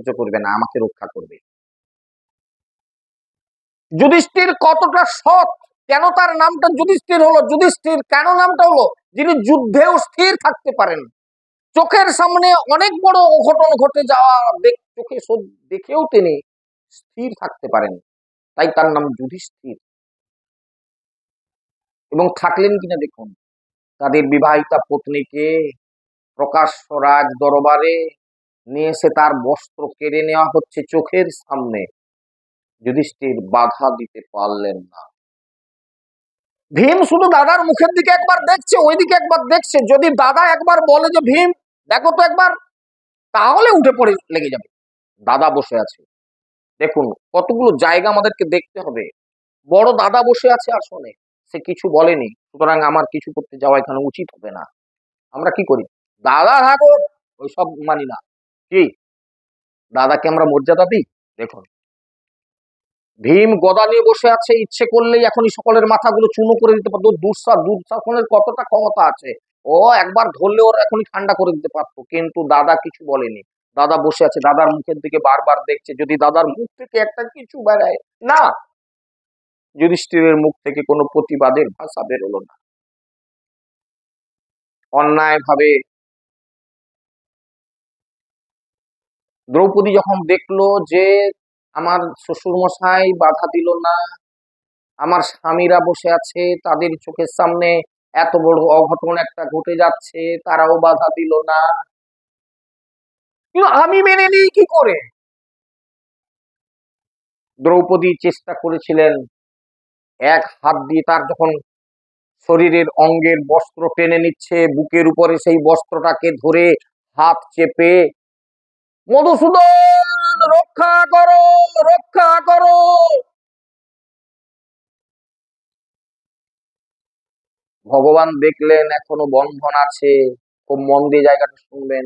সহ্য করবে না, আমাকে রক্ষা করবে। যুধিষ্ঠির কতটা সৎ, কেন তার নামটা যুধিষ্ঠির হলো? যুধিষ্ঠির কেন নামটা হলো? যিনি যুদ্ধেও স্থির থাকতে পারেন। চোখের সামনে অনেক বড় অঘটন ঘটে যাওয়া চোখে দেখেও তিনি স্থির থাকতে পারেন, তাই তার নাম যুধিষ্ঠির। এবং থাকলেন কিনা দেখুন, তাদের বিবাহিতা পত্নীকে প্রকাশ্য রাজ দরবারে নিয়ে এসে তার বস্ত্র কেড়ে নেওয়া হচ্ছে চোখের সামনে। যুধিষ্ঠির বাধা দিতে পারলেন না। ভীম শুধু দাদার মুখের দিকে একবার দেখছে, ওইদিকে একবার দেখছে। যদি দাদা একবার বলে যে ভীম দেখো তো একবার, তাহলে উঠে পড়ে লেগে যাবে। দাদা বসে আছে, দেখুন কতগুলো জায়গা আমাদেরকে দেখতে হবে। বড় দাদা বসে আছে আসনে, সে কিছু বলেনি, সুতরাং আমার কিছু করতে যাওয়া এখানে উচিত হবে না। আমরা কি করি? দাদা থাকো, ওইসব মানি না। কি দাদাকে আমরা মর্যাদা দিই? দেখুন ভীম গদা নিয়ে বসে আছে, ইচ্ছে করলেই এখনই সকলের মাথাগুলো চুনো করে দিতে পারতো। দুঃশাসনের কতটা ক্ষমতা আছে, ও একবার ধরলে ওর এখনই ঠান্ডা করে দিতে পারতো, কিন্তু দাদা কিছু বলেনি। দাদা বসে আছে, দাদার মুখের দিকে বারবার দেখছে, যদি দাদার মুখ থেকে একটা কিছু বেড়ায় না। যুধিষ্ঠিরের মুখ থেকে কোনো প্রতিবাদের ভাষা বেরোলো না। অন্যায় ভাবে দ্রৌপদী যখন দেখলো যে আমার শ্বশুর মশাই বাধা দিল না, আমার স্বামীরা বসে আছে, তাদের চোখের সামনে এত বড় অঘটন একটা ঘটে যাচ্ছে, তারাও বাধা দিল না, কিন্তু আমি মেনে নিই কি করে? দ্রৌপদী চেষ্টা করেছিলেন এক হাত দিয়ে, তার যখন শরীরের অঙ্গের বস্ত্র টেনে নিচ্ছে, বুকের উপরে সেই বস্ত্রটাকে ধরে হাত চেপে মধুসূদন রক্ষা করো, রক্ষা করো। ভগবান দেখলেন এখনো বন্ধন আছে। খুব মন দিয়ে জায়গাটা শুনবেন।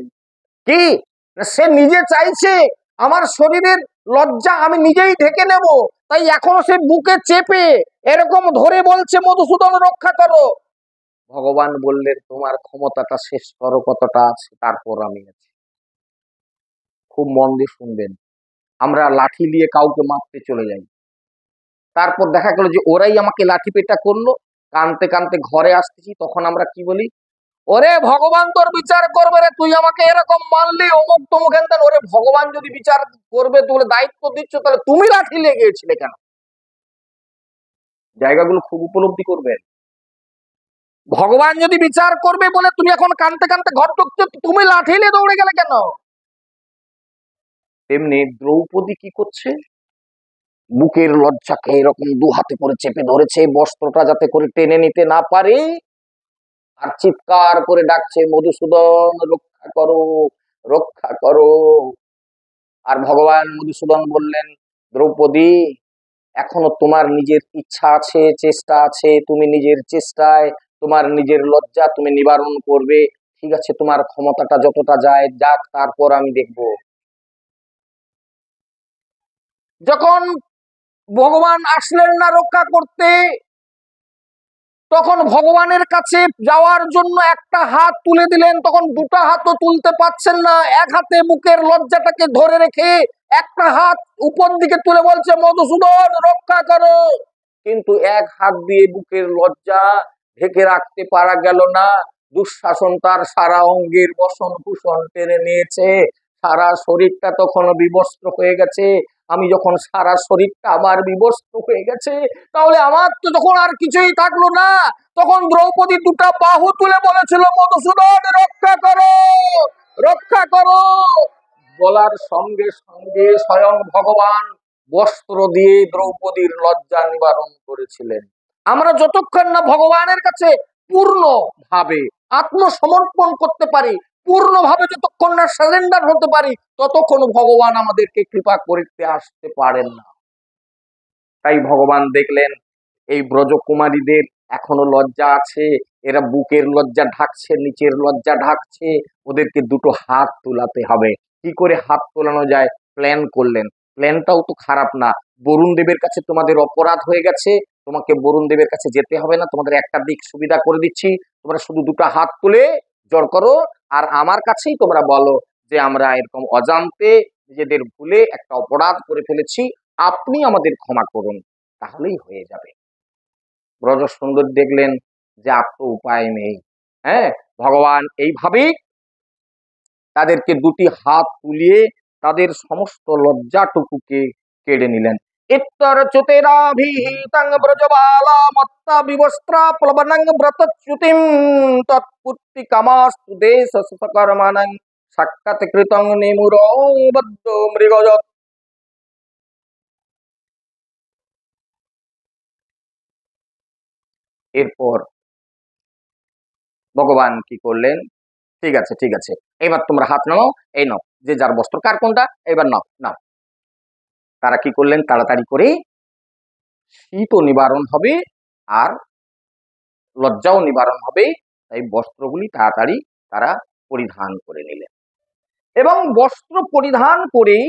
কি সে নিজে চাইছে আমার শরীরের লজ্জা আমি নিজেই ঢেকে নেব, তাই এখনো সে বুকে চেপে এরকম ধরে বলছে মধুসূদন রক্ষা করো। ভগবান বললেন তোমার ক্ষমতাটা শেষ করো, কতটা আছে, তারপর আমি আছি। খুব মন দিয়ে শুনবেন। আমরা লাঠি দিয়ে কাউকে মারতে চলে যাই, তারপর দেখা গেল যে ওরাই আমাকে লাঠি পেটা করলো, কানতে কানতে ঘরে আসতেছি, তখন আমরা কি বলি? ওরে ভগবান তোর বিচার করবে রে, তুই আমাকে এরকম মানলি, অমুক তমুক হেন। ওরে ভগবান যদি বিচার করবে, তোর দায়িত্ব দিচ্ছ, তাহলে তুমি লাঠি লেগেছিলে কেন? জায়গাগুলো খুব উপলব্ধি করবে। ভগবান যদি বিচার করবে বলে তুমি এখন কানতে কানতে ঘর ঢুকছো, তুমি লাঠি নিয়ে দৌড়ে গেলে কেন? তেমনি দ্রৌপদী কি করছে? বুকের লজ্জাকে এরকম দু হাতে করে চেপে ধরেছে, বস্ত্রটা যাতে করে টেনে নিতে না পারে, আর চিৎকার করে ডাকছে মধুসূদন রক্ষা করো, রক্ষা করো। আর ভগবান মধুসূদন বললেন দ্রৌপদী এখনো তোমার নিজের ইচ্ছা আছে, চেষ্টা আছে, তুমি নিজের চেষ্টায় তোমার নিজের লজ্জা তুমি নিবারণ করবে। ঠিক আছে, তোমার ক্ষমতাটা যতটা যায় যাক, তারপর আমি দেখব। যখন ভগবান আসলেন না রক্ষা করতে, তখন ভগবানের কাছে যাওয়ার জন্য একটা হাত তুলে দিলেন, তখন দুটা হাতও তুলতে পারছেন না। এক হাতে বুকের লজ্জাটাকে ধরে রেখে একটা হাত উপর দিকে তুলে বলছে মধুসূদন রক্ষা করো, কিন্তু এক হাত দিয়ে বুকের লজ্জা ঢেকে রাখতে পারা গেল না। দুঃশাসন তার সারা অঙ্গের বসন ভূষণ টেনে নিয়েছে, সারা শরীরটা তখন বিবস্ত্র হয়ে গেছে। আমি যখন সারা শরীরটা আমার বিবস্ত্র হয়ে গেছে, তাহলে আমার তো যখন আর কিছুই থাকলো না, তখন দ্রৌপদী দুটা বাহু তুলে বলেছিল মধুসূদন রক্ষা করো, রক্ষা করো। বলার সঙ্গে সঙ্গে স্বয়ং ভগবান বস্ত্র দিয়ে দ্রৌপদীর লজ্জা নিবারণ করেছিলেন। আমরা যতক্ষণ না ভগবানের কাছে পূর্ণ ভাবে আত্মসমর্পণ করতে পারি, পূর্ণভাবে যতক্ষণ না সারেন্ডার হতে পারি, ততক্ষণ ভগবান আমাদেরকে কৃপা করতে আসতে পারেন না। তাই ভগবান দেখলেন এই ব্রজকুমারীদের এখনো লজ্জা আছে, এরা বুকের লজ্জা ঢাকছে, নিচের লজ্জা ঢাকছে, ওদেরকে দুটো হাত তোলাতে হবে। কি করে হাত তোলানো যায় প্ল্যান করলেন। প্ল্যানটাও তো খারাপ না। বরুণ দেবের কাছে তোমাদের অপরাধ হয়ে গেছে, তোমাকে বরুণ দেবের কাছে যেতে হবে না, তোমাদের একটা দিক সুবিধা করে দিচ্ছি, তোমরা শুধু দুটো হাত তুলে জড় করো, আর আমার কাছেই তোমরা বলো যে আমরা এরকম অজান্তে নিজেদের ভুলে একটা অপরাধ করে ফেলেছি, আপনি আমাদের ক্ষমা করুন, তাহলেই হয়ে যাবে। ব্রজ সুন্দর দেখলেন যে আর তো উপায় নেই। হ্যাঁ, ভগবান এইভাবেই তাদেরকে দুটি হাত তুলিয়ে তাদের সমস্ত লজ্জাটুকুকে কেড়ে নিলেন। ইত্তর চুতেরাভিহিতং ব্রজবালা মত্তা বিবস্ত্রা প্লবনং ব্রতচ্যুতিম তৎপুত্তি কামাস্তু দেশ সকর্মাণং সাক্ষাৎ কৃতং নিমুরো বদ্ধ মৃগজৎ। এরপর ভগবান কি করলেন, ঠিক আছে ঠিক আছে, এবার তোমরা হাত নাও, এই নাও, যে যার বস্ত্র, কার কোনটা, এবার নাও নাও। তারা কি করলেন, তাড়াতাড়ি করে শীতও নিবারণ হবে আর লজ্জাও নিবারণ হবে, তাই বস্ত্রগুলি তাড়াতাড়ি তারা পরিধান করে নিলেন। এবং বস্ত্র পরিধান করেই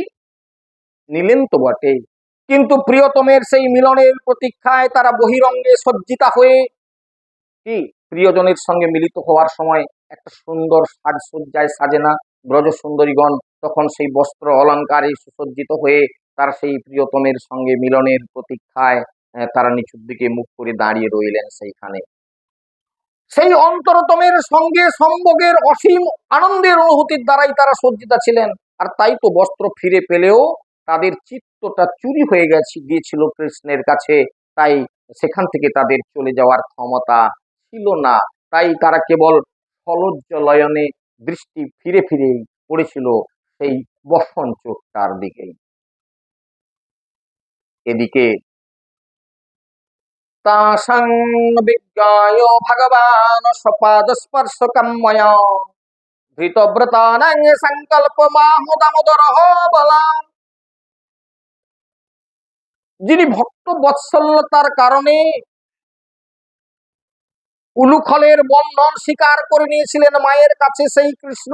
নিলেন তো বটেই, কিন্তু প্রিয়তমের সেই মিলনের প্রতীক্ষায় তারা বহিরঙ্গে সজ্জিতা হয়ে কি প্রিয়জনের সঙ্গে মিলিত হওয়ার সময় একটা সুন্দর সাজসজ্জায় সাজে না ব্রজ সুন্দরীগণ, তখন সেই বস্ত্র অলঙ্কারে সুসজ্জিত হয়ে তার সেই প্রিয়তমের সঙ্গে মিলনের প্রতীক্ষায় তারা নিচুর দিকে মুখ করে দাঁড়িয়ে রইলেন সেইখানে। সেই অন্তরতমের সঙ্গে সম্ভোগের অসীম আনন্দের অনুভূতির দ্বারাই তারা সজ্জিতা ছিলেন। আর তাই তো বস্ত্র ফিরে পেলেও তাদের চিত্তটা চুরি হয়ে গিয়েছিল কৃষ্ণের কাছে, তাই সেখান থেকে তাদের চলে যাওয়ার ক্ষমতা ছিল না। তাই তারা কেবল সলজ্জলয়নে দৃষ্টি ফিরে ফিরেই পড়েছিল সেই বসন চোখটার দিকেই। এদিকে তাসাং বিজ্ঞায় ভগবান সপাদ স্পর্শ কাম্ময়া ধৃতব্রতানাং সংকল্প মাহুদামোদরহ বলা। যিনি ভক্ত বৎসল্যতার কারণে উলুখলের বন্ধন স্বীকার করে নিয়েছিলেন মায়ের কাছে, সেই কৃষ্ণ,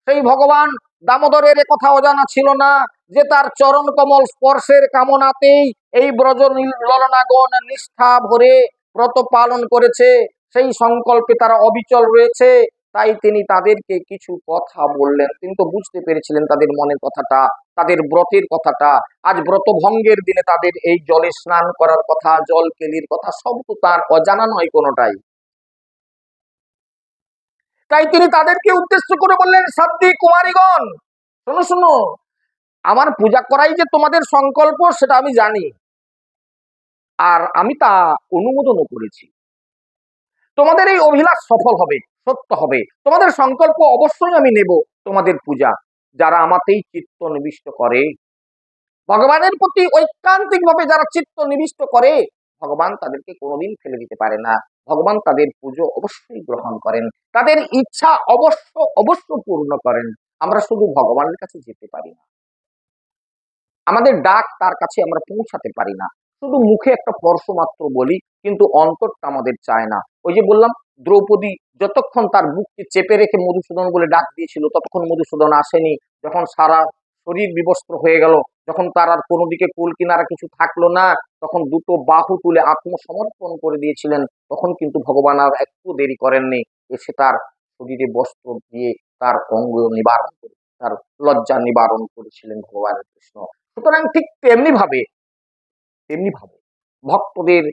সেই ভগবান দামোদরের কথা অজানা ছিল না যে তার চরণ কমল স্পর্শের কামনাতেই এই ব্রজ ললনাগণ নিষ্ঠা ভরে ব্রত পালন করেছে, সেই সংকল্পে তারা অবিচল রয়েছে। তাই তিনি তাদেরকে কিছু কথা বললেন। তিনি তো বুঝতে পেরেছিলেন তাদের মনের কথাটা, তাদের ব্রতের কথাটা। আজ ব্রত ভঙ্গের দিনে তাদের এই জলে স্নান করার কথা, জল কেলির কথা সব তো তার অজানা নয় কোনোটাই। তাই তিনি তাদেরকে উদ্দেশ্য করে বললেন, সাধ্বী কুমারীগণ, শোনো শোনো, আমার পূজা করাই যে তোমাদের সংকল্প সেটা আমি জানি, আর আমি তা অনুমোদনও করেছি। তোমাদের এই অভিলাষ সফল হবে, সত্য হবে, তোমাদের সংকল্প অবশ্যই আমি নেব। তোমাদের পূজা যারা আমাতেই চিত্ত নিবিষ্ট করে, ভগবানের প্রতি ঐকান্তিক ভাবে যারা চিত্ত নিবিষ্ট করে, ভগবান তাদেরকে কোনোদিন ফেলে দিতে পারে না। ভগবান তাদের পুজো অবশ্যই গ্রহণ করেন, তাদের ইচ্ছা অবশ্য অবশ্য পূর্ণ করেন। আমরা শুধু ভগবানের কাছে যেতে পারি না, আমাদের ডাক তার কাছে আমরা পৌঁছাতে পারি না, শুধু মুখে একটা স্পর্শ মাত্র বলি, কিন্তু অন্তরটা আমাদের চায় না। ওই যে বললাম, দ্রৌপদী যতক্ষণ তার বুককে চেপে রেখে মধুসূদন বলে ডাক দিয়েছিল, ততক্ষণ মধুসূদন আসেনি। যখন সারা শরীর বিবস্ত্র হয়ে গেল, যখন তার আর কোনো দিকে কুল কিনারা কিছু থাকলো না, তখন দুটো বাহু তুলে আত্মসমর্পণ করে দিয়েছিলেন। তখন কিন্তু ভগবান আর একটু দেরি করেননি, এসে তার শরীরে বস্ত্র দিয়ে তার অঙ্গ নিবারণ করে, তার লজ্জা নিবারণ করেছিলেন ভগবান কৃষ্ণ। সুতরাং ঠিক তেমনি ভাবে ভক্তদের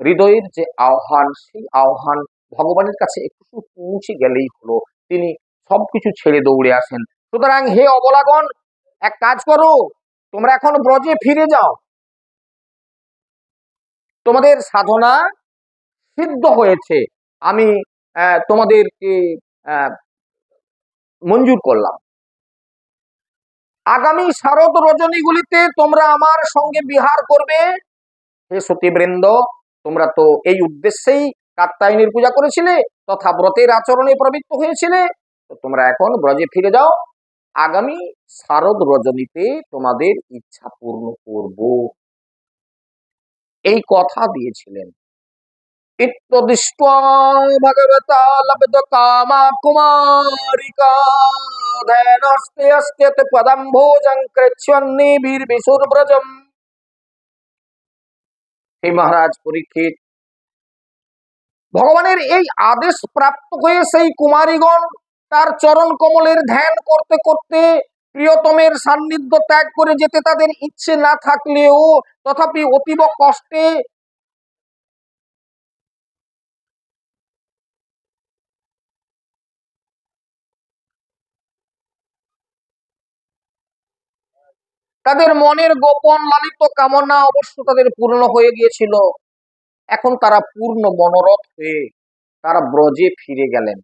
হৃদয়ের যে আহ্বান, সেই আহ্বান ভগবানের কাছে একটু পৌঁছে গেলেই হলো, তিনি সবকিছু ছেড়ে দৌড়ে আসেন। সুতরাং হে অবলাগণ, এক কাজ করো, তোমরা এখন ব্রজে ফিরে যাও, তোমাদের সাধনা সিদ্ধ হয়েছে, আমি তোমাদেরকে মঞ্জুর করলাম। আগামী শারদ রজনীগুলিতে তোমরা আমার সঙ্গে বিহার করবে। হে সতীবৃন্দ, তোমরা তো এই উদ্দেশ্যেই কাত্যায়নীর পূজা করেছিলে তথা ব্রতের আচরণে প্রবৃত্ত হয়েছিলে, তো তোমরা এখন ব্রজে ফিরে যাও, আগামী শারদ রজনীতে তোমাদের ইচ্ছা পূর্ণ করব, এই কথা দিয়েছিলেন। ইত্যদিষ্ট্বা ভগবতা লব্ধ কামা কুমারিকা ধ্যানস্তে অস্ত্যত পদম ভোজং কৃচ্ছন্নিবির বিসুরব্রজম। হে মহারাজ পরীক্ষিত, ভগবানের এই আদেশ প্রাপ্ত হয়ে সেই কুমারীগণ তার চরণ কমলের ধ্যান করতে করতে প্রিয়তমের সান্নিধ্য ত্যাগ করে যেতে তাদের ইচ্ছে না থাকলেও তথাপি অতীব কষ্টে তাদের মনের গোপন লালিত কামনা অবশ্য তাদের পূর্ণ হয়ে গিয়েছিল। এখন তারা পূর্ণ মনোরথ হয়ে তারা ব্রজে ফিরে গেলেন।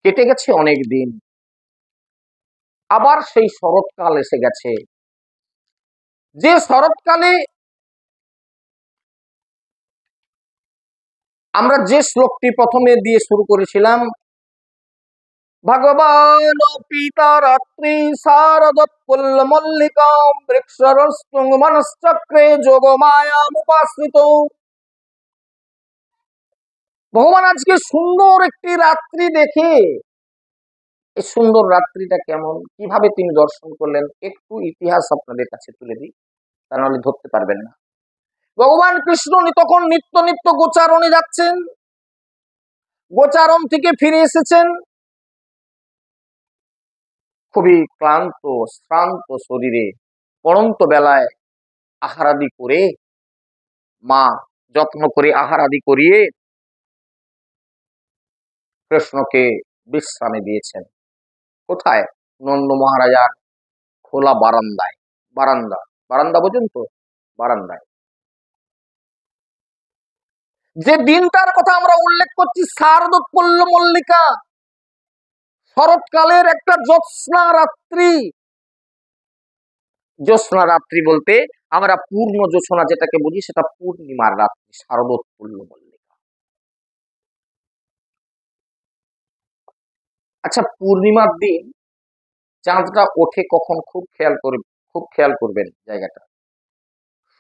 কেটে গেছে অনেক দিন, আবার সেই শরৎকাল এসে গেছে। যে শরৎকালে আমরা যে শ্লোকটি প্রথমে দিয়ে শুরু করেছিলাম, ভগবান পিতা রাত্রি শারদোৎফুল্ল মল্লিকা বৃক্ষরস্তুং মনশ্চক্রে যোগ মায়ামুপাশ্রিত। ভগবান আজকে সুন্দর একটি রাত্রি দেখে, এই সুন্দর রাত্রিটা কেমন, কিভাবে তিনি দর্শন করলেন, একটু ইতিহাস আপনাদের কাছে তুলে দিই, তা নাহলে ধরতে পারবেন না। ভগবান কৃষ্ণ তখন নিত্য নিত্য গোচারণে যাচ্ছেন, গোচারণ থেকে ফিরে এসেছেন খুবই ক্লান্ত শ্রান্ত শরীরে। পড়ন্ত বেলায় আহারাদি করে, মা যত্ন করে আহারাদি করিয়ে কৃষ্ণকে বিশ্রামে দিয়েছেন। কোথায়? নন্দ মহারাজার খোলা বারান্দায়। বারান্দা, বারান্দা বোঝেন তো? বারান্দায়। যে দিনটার কথা আমরা উল্লেখ করছি, শারদোৎপল্ল মল্লিকা, শরৎকালের একটা জ্যোৎস্না রাত্রি। জ্যোৎস্না রাত্রি বলতে আমরা পূর্ণ জ্যোৎস্না যেটাকে বুঝি, সেটা পূর্ণিমার রাত্রি, শারদোৎপল্ল মল্লিকা। আচ্ছা, পূর্ণিমার দিন চাঁদটা ওঠে কখন? খুব খেয়াল করবেন জায়গাটা।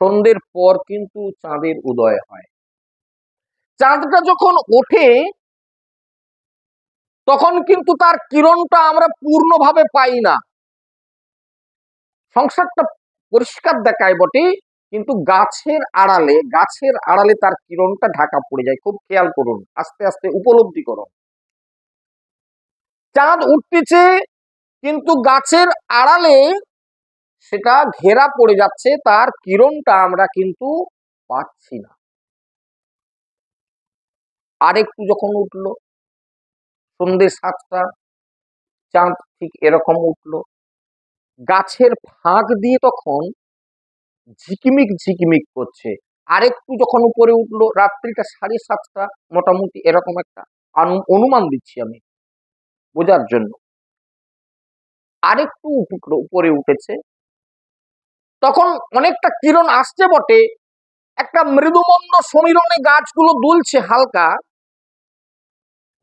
সন্ধ্যের পর কিন্তু চাঁদের উদয় হয়। চাঁদটা যখন ওঠে তখন কিন্তু তার কিরণটা আমরা পূর্ণভাবে পাই না। সংসারটা পরিষ্কার দেখায় বটে, কিন্তু গাছের আড়ালে তার কিরণটা ঢাকা পড়ে যায়। খুব খেয়াল করুন, আস্তে আস্তে উপলব্ধি করুন। চাঁদ উঠতেছে কিন্তু গাছের আড়ালে সেটা ঘেরা পড়ে যাচ্ছে, তার কিরণটা আমরা কিন্তু পাচ্ছি না। আরেকটু যখন উঠলো, সন্ধ্যে 7টা, চাঁদ ঠিক এরকম উঠলো, গাছের ফাঁক দিয়ে তখন ঝিকিমিক ঝিকিমিক করছে। আরেকটু যখন উপরে উঠলো, রাত্রিটা 7:30, মোটামুটি এরকম একটা অনুমান দিচ্ছি আমি বোঝার জন্য। আরেকটু উপরে উঠেছে, তখন অনেকটা কিরণ আসছে বটে, একটা মৃদুমন্দ সমীরণে গাছগুলো দুলছে হালকা,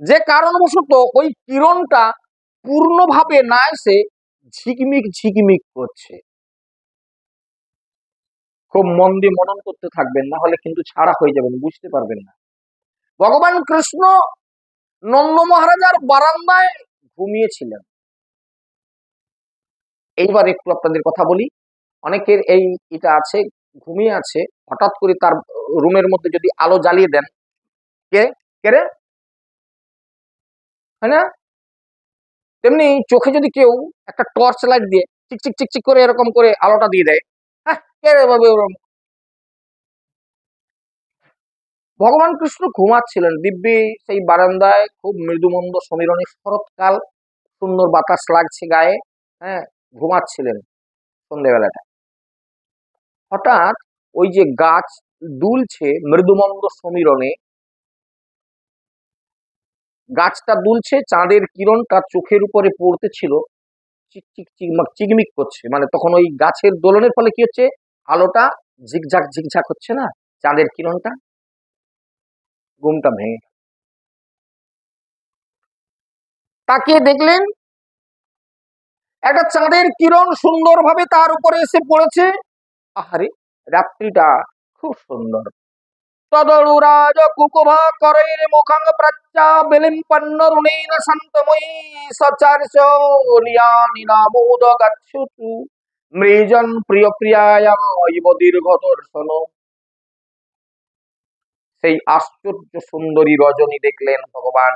যে কারণবশত ওই কিরণটা পূর্ণভাবে না এসে ঝিকমিক ঝিকমিক করছে। খুব মন দিয়ে মনন করতে থাকবেন, না হলে কিন্তু ছাড়া হয়ে যাবেন, বুঝতে পারবেন না। ভগবান কৃষ্ণ নন্দ মহারাজার বারান্দায় ঘুমিয়েছিলেন। এইবার একটু আপনাদের কথা বলি। অনেকের এই এটা আছে, ঘুমিয়ে আছে, হঠাৎ করে তার রুমের মধ্যে যদি আলো জ্বালিয়ে দেন, কে কে রে, হয় না? তেমনি চোখে যদি কেউ একটা টর্চ লাইট দিয়ে চিকচিক চিকচিক করে এরকম করে আলোটা দিয়ে দেয়, হ্যাঁ কে রে বাবু ওরম। ভগবান কৃষ্ণ ঘুমাচ্ছিলেন দিব্যি সেই বারান্দায়, খুব মৃদুমন্দ সমীরণে, শরৎকাল, সুন্দর বাতাস লাগছে গায়ে, হ্যাঁ, ঘুমাচ্ছিলেন সন্ধ্যেবেলাটা। হঠাৎ ওই যে গাছ দুলছে মৃদুমন্দ সমীরণে, গাছটা দুলছে, চাঁদের কিরণ তার চোখের উপরে পড়তেছিল, চিকচিক চিকমাক চিকমিক করছে। মানে তখন ওই গাছের দোলনের ফলে কি হচ্ছে, আলোটা ঝিকঝাক ঝিকঝাক হচ্ছে না, চাঁদের কিরণটা। ঘুমটা ভেঙে তাকিয়ে দেখলেন একটা চাঁদের কিরণ সুন্দরভাবে তার উপরে এসে পড়েছে। আহারে, রাত্রিটা খুব সুন্দর। তদরুরাজ কুকুভা করৈর মুখং প্রচ্চা বিলিম্পন্ন রুণেন শান্তময়ী সচার্য নিয়ানি নামোদ গচ্ছুতু মৃজন প্রিয় প্রিয়ায়াম ইব দীর্ঘ দর্শন। সেই আশ্চর্য সুন্দরী রজনী দেখলেন ভগবান।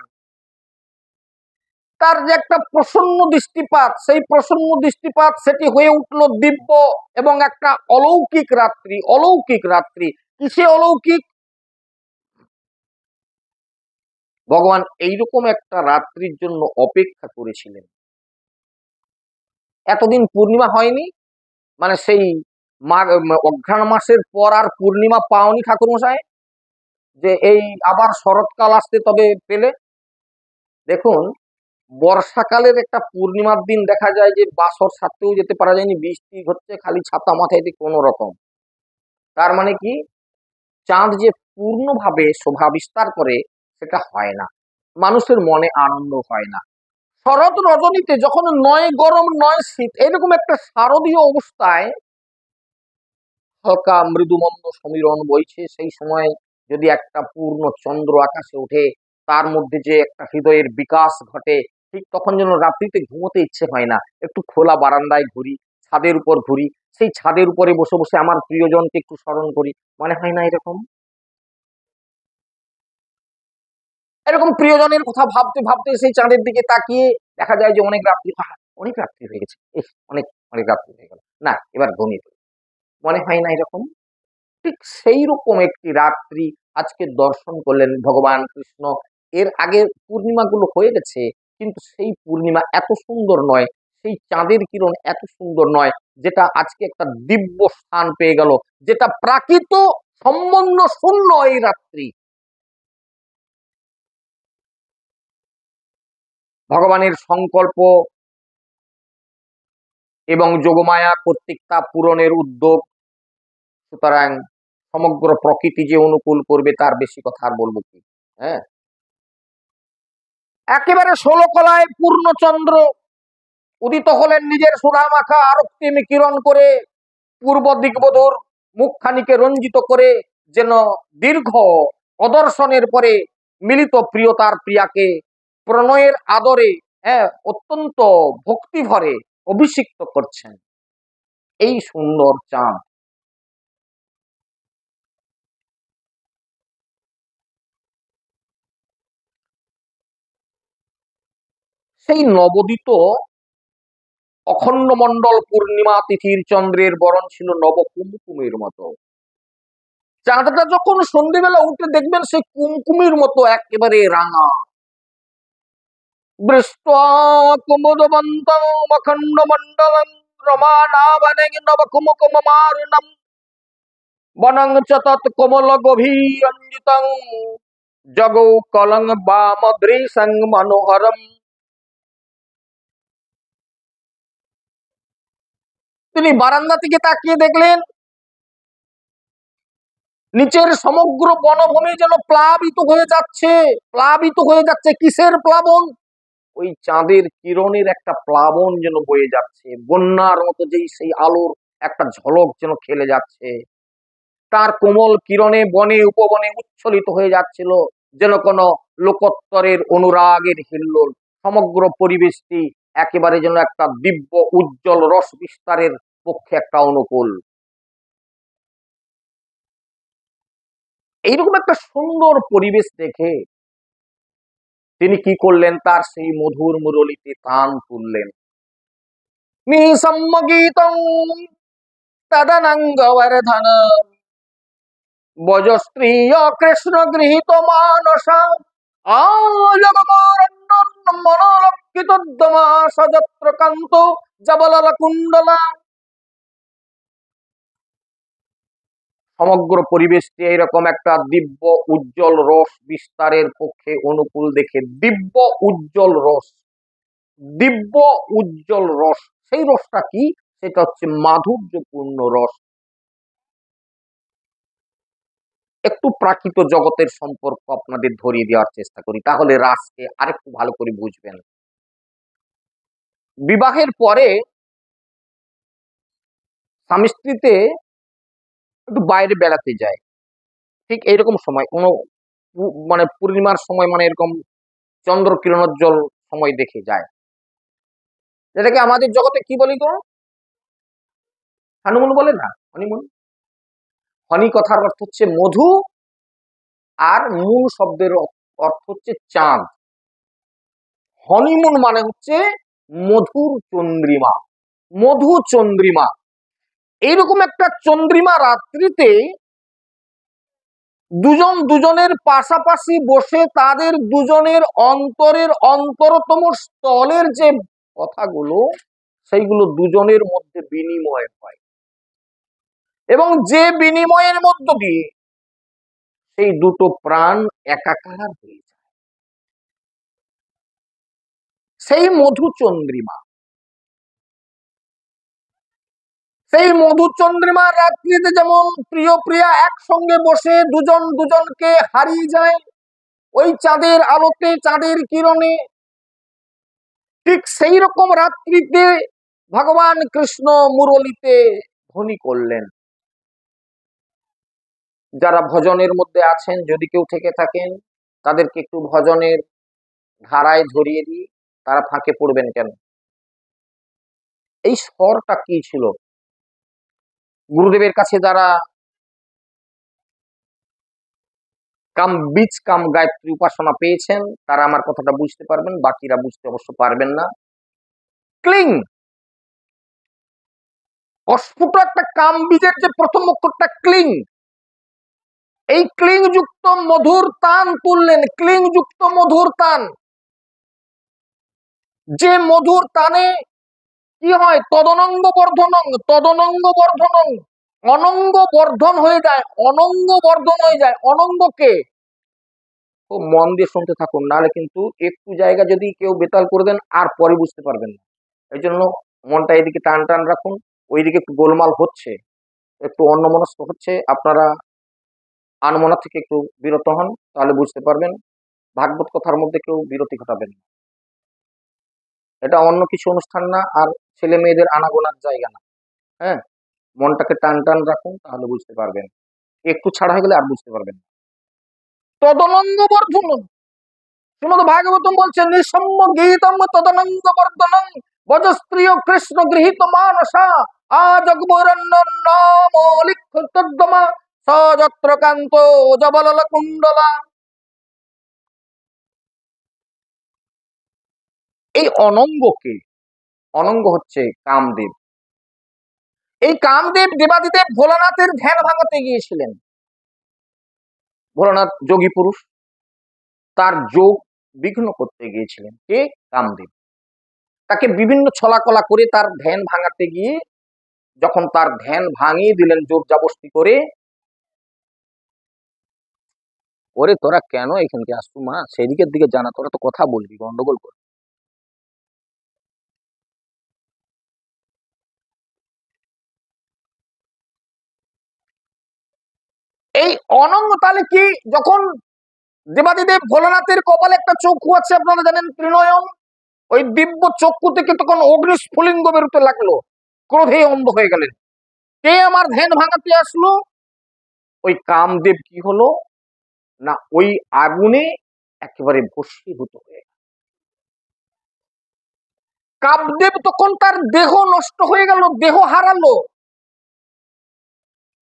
তার যে একটা প্রসন্ন দৃষ্টিপাত, সেই প্রসন্ন দৃষ্টিপাত সেটি হয়ে উঠলো দিব্য এবং একটা অলৌকিক রাত্রি। অলৌকিক রাত্রি কিসে অলৌকিক? ভগবান এইরকম একটা রাত্রির জন্য অপেক্ষা করেছিলেন। এতদিন পূর্ণিমা হয়নি, মানে সেই অঘ্রাণ মাসের পর আর পূর্ণিমা পাওনি ঠাকুর মশাই, যে এই আবার শরৎকাল আসতে তবে পেলে। দেখুন, বর্ষাকালের একটা পূর্ণিমার দিন দেখা যায় যে বাসর সারতেও যেতে পারা যায়নি, বৃষ্টি হচ্ছে, খালি ছাতা মাথায় দিয়ে কোনো রকম। তার মানে কি, চাঁদ যে পূর্ণভাবে শোভা বিস্তার করে সেটা হয় না, মানুষের মনে আনন্দ হয় না। শরৎ রজনীতে যখন নয় গরম নয় শীত, এরকম একটা শারদীয় অবস্থায় হালকা মৃদুমন্দ সমীরণ বইছে, সেই সময় যদি একটা পূর্ণ চন্দ্র আকাশে ওঠে, তার মধ্যে যে একটা হৃদয়ের বিকাশ ঘটে, ঠিক তখন যেন রাত্রিতে ঘুমোতে ইচ্ছে হয় না, একটু খোলা বারান্দায় ঘুরি, ছাদের উপর ঘুরি, সেই ছাদের উপরে বসে বসে আমার প্রিয়জনকে একটু স্মরণ করি, মনে হয় না এরকম? এরকম প্রিয়জনের কথা ভাবতে ভাবতে সেই চাঁদের দিকে তাকিয়ে দেখা যায় যে অনেক রাত্রি, অনেক রাত্রি হয়ে গেছে, অনেক অনেক রাত্রি হয়ে গেল, না এবার ঘুমিয়ে পড়ি। মনে হয় না এরকম? ঠিক সেই রকম একটি রাত্রি আজকে দর্শন করলেন ভগবান কৃষ্ণ। এর আগে পূর্ণিমা গুলো হয়ে গেছে, কিন্তু সেই পূর্ণিমা এত সুন্দর নয়, সেই চাঁদের কিরণ এত সুন্দর নয়, যেটা আজকে একটা দিব্য স্থান পেয়ে গেল, যেটা প্রাকৃত সম্বন্ধ শূন্য এই রাত্রি। ভগবানের সংকল্প এবং যোগমায়া কর্তৃক তা পূরণের উদ্যোগ, সুতরাং সমগ্র প্রকৃতি যে অনুকূল করবে তার বেশি কথা আর বলবো কি। হ্যাঁ, একেবারে 16 কলায় পূর্ণচন্দ্র উদিত হলেন, নিজের সুধা মাখা আরক্তিম কিরণ করে পূর্ব দিগবধূর মুখখানিকে রঞ্জিত করে, যেন দীর্ঘ অদর্শনের পরে মিলিত প্রিয়তার প্রিয়াকে প্রণয়ের আদরে, হ্যাঁ, অত্যন্ত ভক্তি ভরে অভিষিক্ত করছেন। এই সুন্দর চাঁদ, সেই নবোদিত অখণ্ড মণ্ডল পূর্ণিমা তিথির চন্দ্রের বরণ ছিল নব কুমকুমের মতো। চাঁদটা যখন সন্ধ্যেবেলা উঠে দেখবেন সে কুমকুমের মতো একেবারে রাঙা। দৃष्ट्वा कुमुदवन्तं अखण्डमण्डलं रमानावने नवकुमुकुममारुणं वनं च तत्कमलगभीरञ्जितं जगौ कलं वामदृशं मनोहरम्। তিনি বারান্দা থেকে তাকিয়ে দেখলেন নিচের সমগ্র বনভূমি যেন প্লাবিত হয়ে যাচ্ছে, প্লাবিত হয়ে যাচ্ছে। কিসের প্লাবন? ওই চাঁদের কিরণের একটা প্লাবন যেন বয়ে যাচ্ছে, বন্যার মতো যেই সেই আলোর একটা ঝলক যেন খেলে যাচ্ছে, তার কোমল কিরণে বনে উপবনে উচ্ছলিত হয়ে যাচ্ছিল, যেন কোন লোকোত্তরের অনুরাগের হিল্লোল। সমগ্র পরিবেশটি একেবারে যেন একটা দিব্য উজ্জ্বল রস বিস্তারের পক্ষে একটা অনুকূল। এইরকম একটা সুন্দর পরিবেশ দেখে তিনি কি করলেন, তার সেই মধুর মুরলিতে তান তুললেন। নিসম্মগীতং তদনঙ্গবর্ধন বজস্ত্রীয় কৃষ্ণ গৃহীত মানসা মনোলক্ষিতোদ্যমা সযত্র কান্ত জবলল কুণ্ডলা। সমগ্র পরিবেশটি এইরকম একটা দিব্য উজ্জ্বল রস বিস্তারের পক্ষে অনুকূল দেখে, দিব্য উজ্জ্বল রস, দিব্য উজ্জ্বল রস, সেই রসটা কি? সেটা হচ্ছে মাধুর্যপূর্ণ রস। একটু প্রাকৃত জগতের সম্পর্ক আপনাদের ধরিয়ে দেওয়ার চেষ্টা করি, তাহলে রাসকে আরেকটু ভালো করে বুঝবেন। বিবাহের পরে স্বামী স্ত্রীতে একটু বাইরে বেড়াতে যায়, ঠিক এইরকম সময় কোনো মানে পূর্ণিমার সময়, মানে এরকম চন্দ্র কিরণোজ্জ্বল সময় দেখে যায়, যেটাকে আমাদের জগতে কি বলি গো? হানিমুন বলে না, হনিমুন। হনি কথার অর্থ হচ্ছে মধু, আর মুন শব্দের অর্থ হচ্ছে চাঁদ। হনিমুন মানে হচ্ছে মধুর চন্দ্রিমা, মধু চন্দ্রিমা। এইরকম একটা চন্দ্রিমা রাত্রিতে দুজন দুজনের পাশাপাশি বসে তাদের দুজনের অন্তরের অন্তরতম স্থলের যে কথাগুলো, সেইগুলো দুজনের মধ্যে বিনিময় হয়, এবং যে বিনিময়ের মধ্য দিয়ে সেই দুটো প্রাণ একাকার হয়ে যায়, সেই মধু চন্দ্রিমা। সেই মধু চন্দ্রিমা রাত্রিতে যেমন প্রিয় প্রিয়া একসঙ্গে বসে দুজন দুজনকে হারিয়ে যায় ওই চাঁদের আলোতে, চাঁদের কিরণে, ঠিক সেই রকম রাত্রিতে ভগবান কৃষ্ণ মুরলিতে ধ্বনি করলেন। যারা ভজনের মধ্যে আছেন, যদি কেউ থেকে থাকেন, তাদেরকে একটু ভজনের ধারায় ধরিয়ে দিই, তারা ফাঁকে পড়বেন কেন। এই স্বরটা কি ছিল? গুরুদেবের কাছে যারা কাম বীজ কাম গায়ত্রী উপাসনা পেয়েছেন তারা আমার কথাটা বুঝতে পারবেন, বাকিরা বুঝতে অবশ্য পারবেন না। ক্লিং, অস্ফুট একটা কাম বীজের যে প্রথম অক্ষরটা ক্লিং, এই ক্লিং যুক্ত মধুর তান তুললেন, ক্লিং যুক্ত মধুর তান। যে মধুর তানে কি হয়? তদনঙ্গ বর্ধনং, তদনঙ্গ বর্ধনং, অনঙ্গ বর্ধন হয়ে যায়, অনঙ্গ বর্ধন হয়ে যায়। অনঙ্গকে খুব মন দিয়ে শুনতে থাকুন, নাহলে কিন্তু একটু জায়গা যদি কেউ বেতাল করে দেন আর পরে বুঝতে পারবেন না। এই জন্য মনটা এদিকে টান টান রাখুন, ওইদিকে একটু গোলমাল হচ্ছে, একটু অন্যমনস্ক হচ্ছে, আপনারা আনমনা থেকে একটু বিরত হন, তাহলে বুঝতে পারবেন। ভাগবত কথার মধ্যে কেউ বিরতি ঘটাবেন না, এটা অন্য কিছু অনুষ্ঠান না, আর ছেলে মেয়েদের আনাগোনার জায়গা না। হ্যাঁ, মনটাকে টান টান রাখুন, তাহলে বুঝতে পারবেন। একটু ছাড়া হয়ে গেলে আর বুঝতে পারবেন না। তদনঙ্গ বর্ধন, শ্রীমদ ভাগবতম বলছে নিঃসম্য গীতম তদনঙ্গ বর্ধনং বজস্ত্রিয় কৃষ্ণ গৃহীত মানসা আজগবরণ্য নাম লিখ্যতদ্দমা সযত্র কান্ত জবলল কুণ্ডলা। এই অনঙ্গকে, অনঙ্গ হচ্ছে কামদেব। এই কামদেব দেবাদিদেব ভোলানাথের ধ্যান ভাঙাতে গিয়েছিলেন। ভোলানাথ যোগী পুরুষ, তার যোগ বিঘ্ন করতে গিয়েছিলেন কে? কামদেব। তাকে বিভিন্ন ছলাকলা করে তার ধ্যান ভাঙাতে গিয়ে যখন তার ধ্যান ভাঙিয়ে দিলেন জোর জাবস্তি করে, ওরে তোরা কেন এখানকে আসছু মা, সেদিকের দিকে জানা, তোরা তো কথা বলবি, গন্ডগোল কর। এই অনঙ্গ তাহলে কি? যখন দেবাদিদেব ভোলানাথের কপালে একটা চক্ষু আছে, আপনারা জানেন, ত্রিনয়ন, ওই দিব্য চক্ষু থেকে তখন অগ্নিস্ফুলিঙ্গ বেরোতে লাগলো, ক্রোধে অন্ধ হয়ে গেলেন। কে আমার ধ্যান ভাঙাতে আসলো? ওই কামদেব কি হলো না, ওই আগুনে একেবারে ভস্মীভূত হয়ে, কামদেব তখন তার দেহ নষ্ট হয়ে গেল, দেহ হারালো।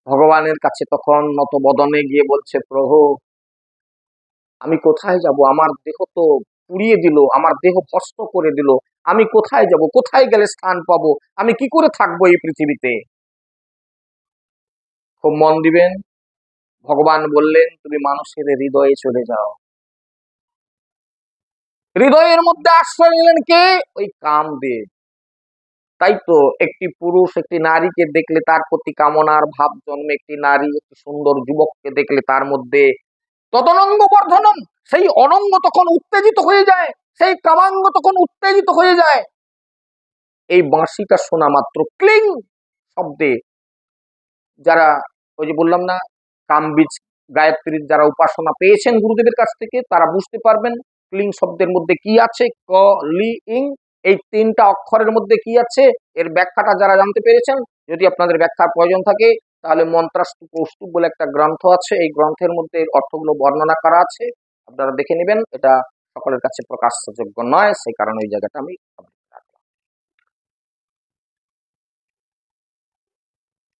ভগবানের কাছে তখন নত বদনে গিয়ে বলছে, প্রভু আমি কোথায় যাব, আমার দেহ তো পুড়িয়ে দিল, আমার দেহ ভস্ম করে দিল, আমি কোথায় যাব, কোথায় গেলে স্থান পাবো, আমি কি করে থাকবো এই পৃথিবীতে? খুব মন দিবেন। ভগবান বললেন, তুমি মানুষের হৃদয়ে চলে যাও। হৃদয়ের মধ্যে আশ্রয় নিলেন কে? ওই কামদেব। তাই তো একটি পুরুষ একটি নারীকে দেখলে তার প্রতি কামনার ভাব জন্মে, একটি নারী একটি সুন্দর যুবককে দেখলে তার মধ্যে তদনঙ্গ বর্ধনম, সেই অনঙ্গ তখন উত্তেজিত হয়ে যায়, সেই কামাঙ্গ তখন উত্তেজিত হয়ে যায়। এই বাঁশিটা শোনা মাত্র, ক্লিং শব্দে, যারা ওই যে বললাম না, কামবীজ গায়ত্রীর যারা উপাসনা পেয়েছেন গুরুদেবের কাছ থেকে, তারা বুঝতে পারবেন ক্লিং শব্দের মধ্যে কি আছে। ক, লি, ইং, এই তিনটা অক্ষরের মধ্যে কি আছে, এর ব্যাখ্যাটা যারা জানতে পেরেছেন, যদি আপনাদের ব্যাখ্যার প্রয়োজন থাকে তাহলে মন্ত্রাস্তূপ কৌস্তুভ বলে একটা গ্রন্থ আছে, এই গ্রন্থের মধ্যে অর্থগুলো বর্ণনা করা আছে, আপনারা দেখে নেবেন। এটা সকলের কাছে প্রকাশযোগ্য নয়, সেই কারণে এই জায়গাটা আমি রাখলাম।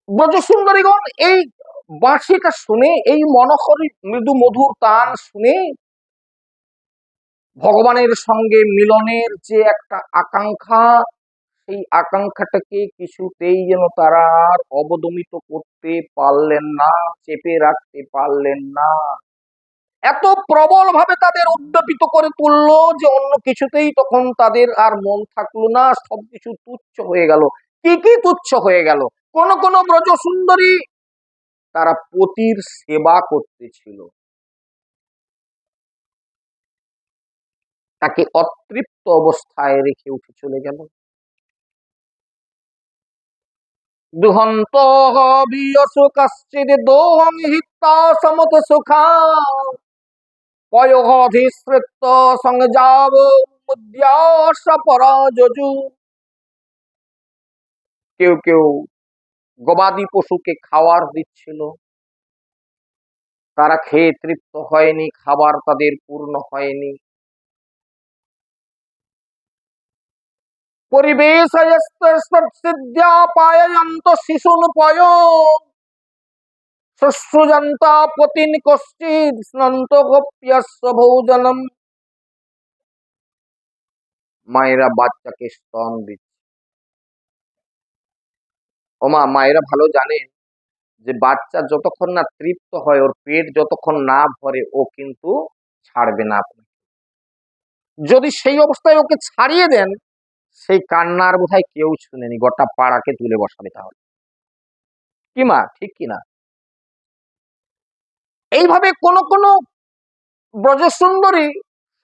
ব্রজসুন্দরীগণ এই বাঁশিটা শুনে, এই মনোহরি মৃদু মধুর তান শুনে ভগবানের সঙ্গে মিলনের যে একটা আকাঙ্ক্ষা, সেই আকাঙ্ক্ষাটাকে কিছুতেই যেন তারা আর অবদমিত করতে পারলেন না, চেপে রাখতে পারলেন না। এত প্রবল ভাবে তাদের উদ্যাপিত করে তুললো যে অন্য কিছুতেই তখন তাদের আর মন থাকলো না, সবকিছু তুচ্ছ হয়ে গেল। কি কি তুচ্ছ হয়ে গেল? কোন কোন ব্রজ সুন্দরী তারা পতির সেবা করতেছিল, তাকে অতৃপ্ত অবস্থায় রেখে উঠে চলে গেল। দুহন্ত বিয়সু কশ্চিদ দোহং হিত্তা সমত সুখা পয়োধিশ্রিত সংযাব মুদ্যাস পরাজজু। কেউ কেউ গবাদি পশুকে খাওয়ার দিচ্ছিল, তারা খেয়ে তৃপ্ত হয়নি, খাবার তাদের পূর্ণ হয়নি। পরিবেশ শিশুন পয় শস্যজন্তা পতিন কশ্চিৎ স্নন্ত গোপ্যস্য ভোজনম। মায়েরা বাচ্চাকে স্তন দিচ্ছে। ওমা, মায়েরা ভালো জানে যে বাচ্চা যতক্ষণ না তৃপ্ত হয়, ওর পেট যতক্ষণ না ভরে, ও কিন্তু ছাড়বে না আপনাকে। যদি সেই অবস্থায় ওকে ছাড়িয়ে দেন, সেই কান্নার বোধহয় কেউ শুনেনি, গোটা পাড়াকে তুলে বসাবে। তাহলে কি মা, ঠিক কিনা? এইভাবে কোন কোন ব্রজসুন্দরী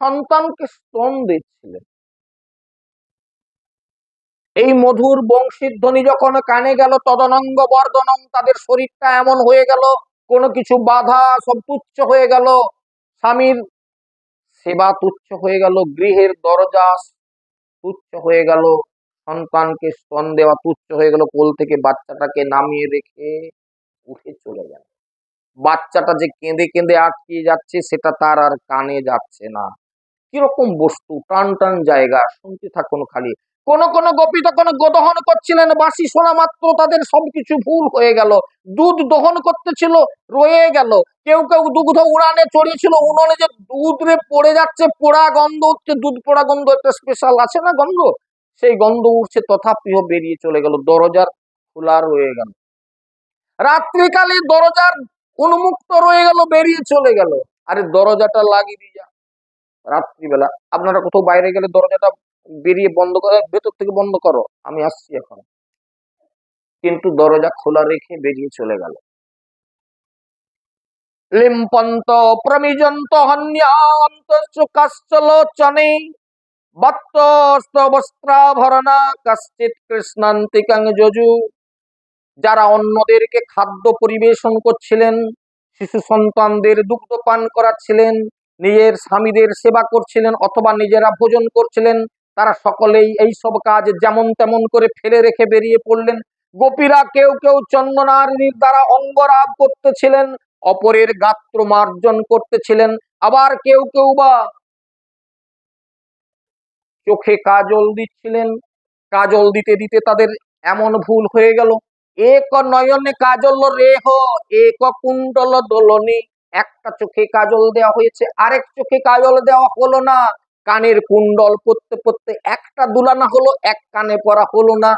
সন্তানকে স্তন দিচ্ছিলেন। এই মধুর বংশীর ধ্বনি যখন কানে গেল, তদনঙ্গ বর্ধনং, তাদের শরীরটা এমন হয়ে গেল, কোনো কিছু বাধা সব তুচ্ছ হয়ে গেল, স্বামীর সেবা তুচ্ছ হয়ে গেল, গৃহের দরজা তুচ্ছ হয়ে গেল, সন্তানকে স্তন দেওয়া তুচ্ছ হয়ে গেল। কোল থেকে বাচ্চাটাকে নামিয়ে রেখে উঠে চলে গেল। বাচ্চাটা যে কেঁদে কেঁদে আটকে যাচ্ছে, সেটা তার আর কানে যাচ্ছে না। কিরকম বস্তু, টান টান জায়গা, শুনতে থাকুন খালি। কোন কোন গোপী তখন গোদহন করছিলেন, বাঁশি শোনা মাত্র তাদের সবকিছু ভুল হয়ে গেল। দুধ দহন করতেছিল, রয়ে গেল। কেউ কেউ দুগ্ধ উড়ানে চড়িয়েছিল, উনুনে যে দুধ রে পড়ে যাচ্ছে, পোড়া গন্ধ উঠছে, দুধ পোড়া গন্ধ একটা স্পেশাল আছে না গন্ধ, সেই গন্ধ উঠছে, তথাপিও বেরিয়ে চলে গেল, দরজার খোলা রয়ে গেল। রাত্রিকালে দরজার উন্মুক্ত রয়ে গেল, বেরিয়ে চলে গেল। আরে দরজাটা লাগিয়ে দিয়ে যা। রাত্রিবেলা আপনারা কোথাও বাইরে গেলে দরজাটা বেরিয়ে বন্ধ করে, ভেতর থেকে বন্ধ করো, আমি আসছি এখন। কিন্তু দরজা খোলা রেখে বেরিয়ে চলে গেল। লিম্পন্ত প্রমিজন্ত হন্যান্ত কাশ্চলোচনে বস্ত্রাভরণা কশ্চিৎ কৃষ্ণান্তিকাং যজু। যারা অন্যদেরকে খাদ্য পরিবেশন করছিলেন, শিশু সন্তানদের দুগ্ধ পান করাচ্ছিলেন, নিজের স্বামীদের সেবা করছিলেন, অথবা নিজেরা ভোজন করছিলেন, তারা সকলেই এই সব কাজ যেমন তেমন করে ফেলে রেখে বেরিয়ে পড়লেন। গোপীরা কেউ কেউ চন্দনারির দ্বারা অঙ্গরাগ করতেছিলেন, অপরের গাত্র মার্জন করতেছিলেন, আবার কেউ কেউ বা চোখে কাজল দিচ্ছিলেন। কাজল দিতে দিতে তাদের এমন ভুল হয়ে গেল, এক নয়নে কাজল রেহ এক কুণ্ডল দোলনি। একটা চোখে কাজল দেওয়া হয়েছে, আরেক চোখে কাজল দেওয়া হলো না। কানের কুণ্ডল পরতে পরতে একটা দুলানা হলো, এক কানে পরা হলো না।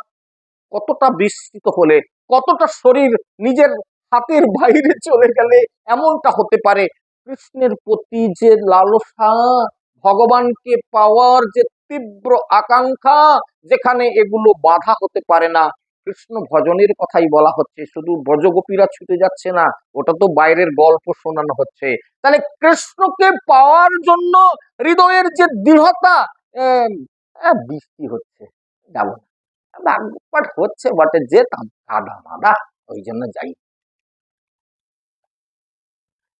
কতটা বিস্তৃত হলে, কতটা শরীর নিজের হাতের বাইরে চলে গেলে এমনটা হতে পারে। কৃষ্ণের প্রতি যে লালসা, ভগবানকে পাওয়ার যে তীব্র আকাঙ্ক্ষা, যেখানে এগুলো বাধা হতে পারে না। কৃষ্ণ ভজনের কথাই বলা হচ্ছে, শুধু ব্রজগোপীরা ছুটে যাচ্ছে না, ওটা তো বাইরের গল্প শোনানো হচ্ছে। তাহলে কৃষ্ণকে পাওয়ার জন্য হৃদয়ের যে দৃঢ়তা, বৃষ্টি হচ্ছে, যাব না, বাট হচ্ছে বটে, যেতাম কাদা মাদা, ওই জন্য যাই।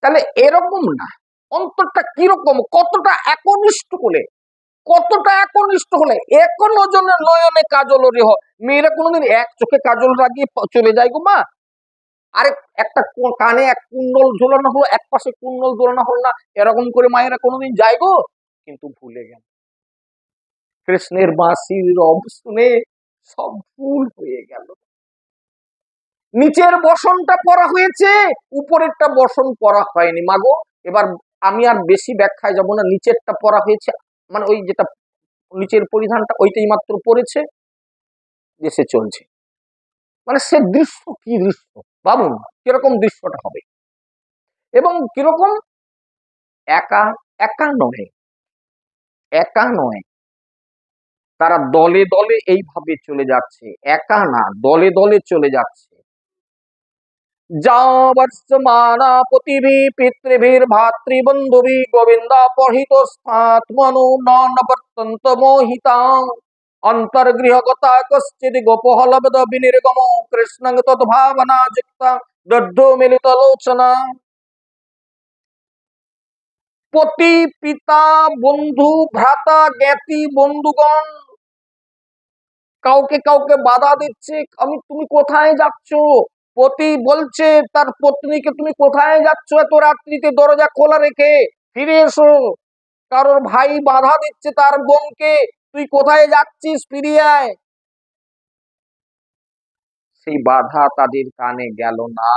তাহলে এরকম না, অন্তরটা কিরকম, কতটা একনিষ্ঠ হলে, কতটা একনিষ্ঠ হলে। এখনো জনের নয়নে কাজল রেহ। মেয়েরা কোনোদিন এক চোখে কাজল লাগিয়ে চলে যায় গো মা, আরেক একটা কানে এক কুণ্ডল ঝোলানো হলো, এক পাশে কুণ্ডল ঝোলানো হলো না, এরকম করে মায়েরা কোনোদিন যায় গো? কিন্তু ভুলে গেল। কৃষ্ণের বাঁশির রব শুনে সব ভুল হয়ে গেল। নিচের বসনটা পরা হয়েছে, উপরেরটা বসন পরা হয়নি। মাগো, এবার আমি আর বেশি ব্যাখ্যায় যাব না। নিচেরটা পরা হয়েছে, মানে ওই যেটা নিচের পরিধানটা ওইটাই মাত্র পরেছে, যে সে চলছে। মানে সে দৃশ্য কি দৃশ্য ভাবুন, কিরকম দৃশ্যটা হবে, এবং কিরকম একা, একা নয়, একা নয়, তারা দলে দলে এইভাবে চলে যাচ্ছে, একা না দলে দলে চলে যাচ্ছে। যা বর্ষমানা পতিভি পিতৃভির ভাতৃবন্ধুভি গোবিন্দা পহিত স্থাত মনো ন বর্তন্ত মোহিতা অন্তর্গৃহগতা কশ্চিদ গোপহলবদ বিনির্গম কৃষ্ণং তদ্ভাবনা যুক্তা দদ্ধো মিলিত লোচনা। পতি পিতা বন্ধু ভ্রাতা জ্ঞাতি বন্ধুগণ কাউকে কাউকে বাধা দিচ্ছে, তুমি কোথায় যাচ্ছ? পতি বলছে তার পত্নীকে, তুমি কোথায় যাচ্ছ এত রাত্রিতে দরজা খোলা রেখে, ফিরে এসো। কারোর ভাই বাধা দিচ্ছে তার বোনকে, তুই কোথায় যাচ্ছিস, ফিরে আয়। সেই বাধা তাদের কানে গেল না।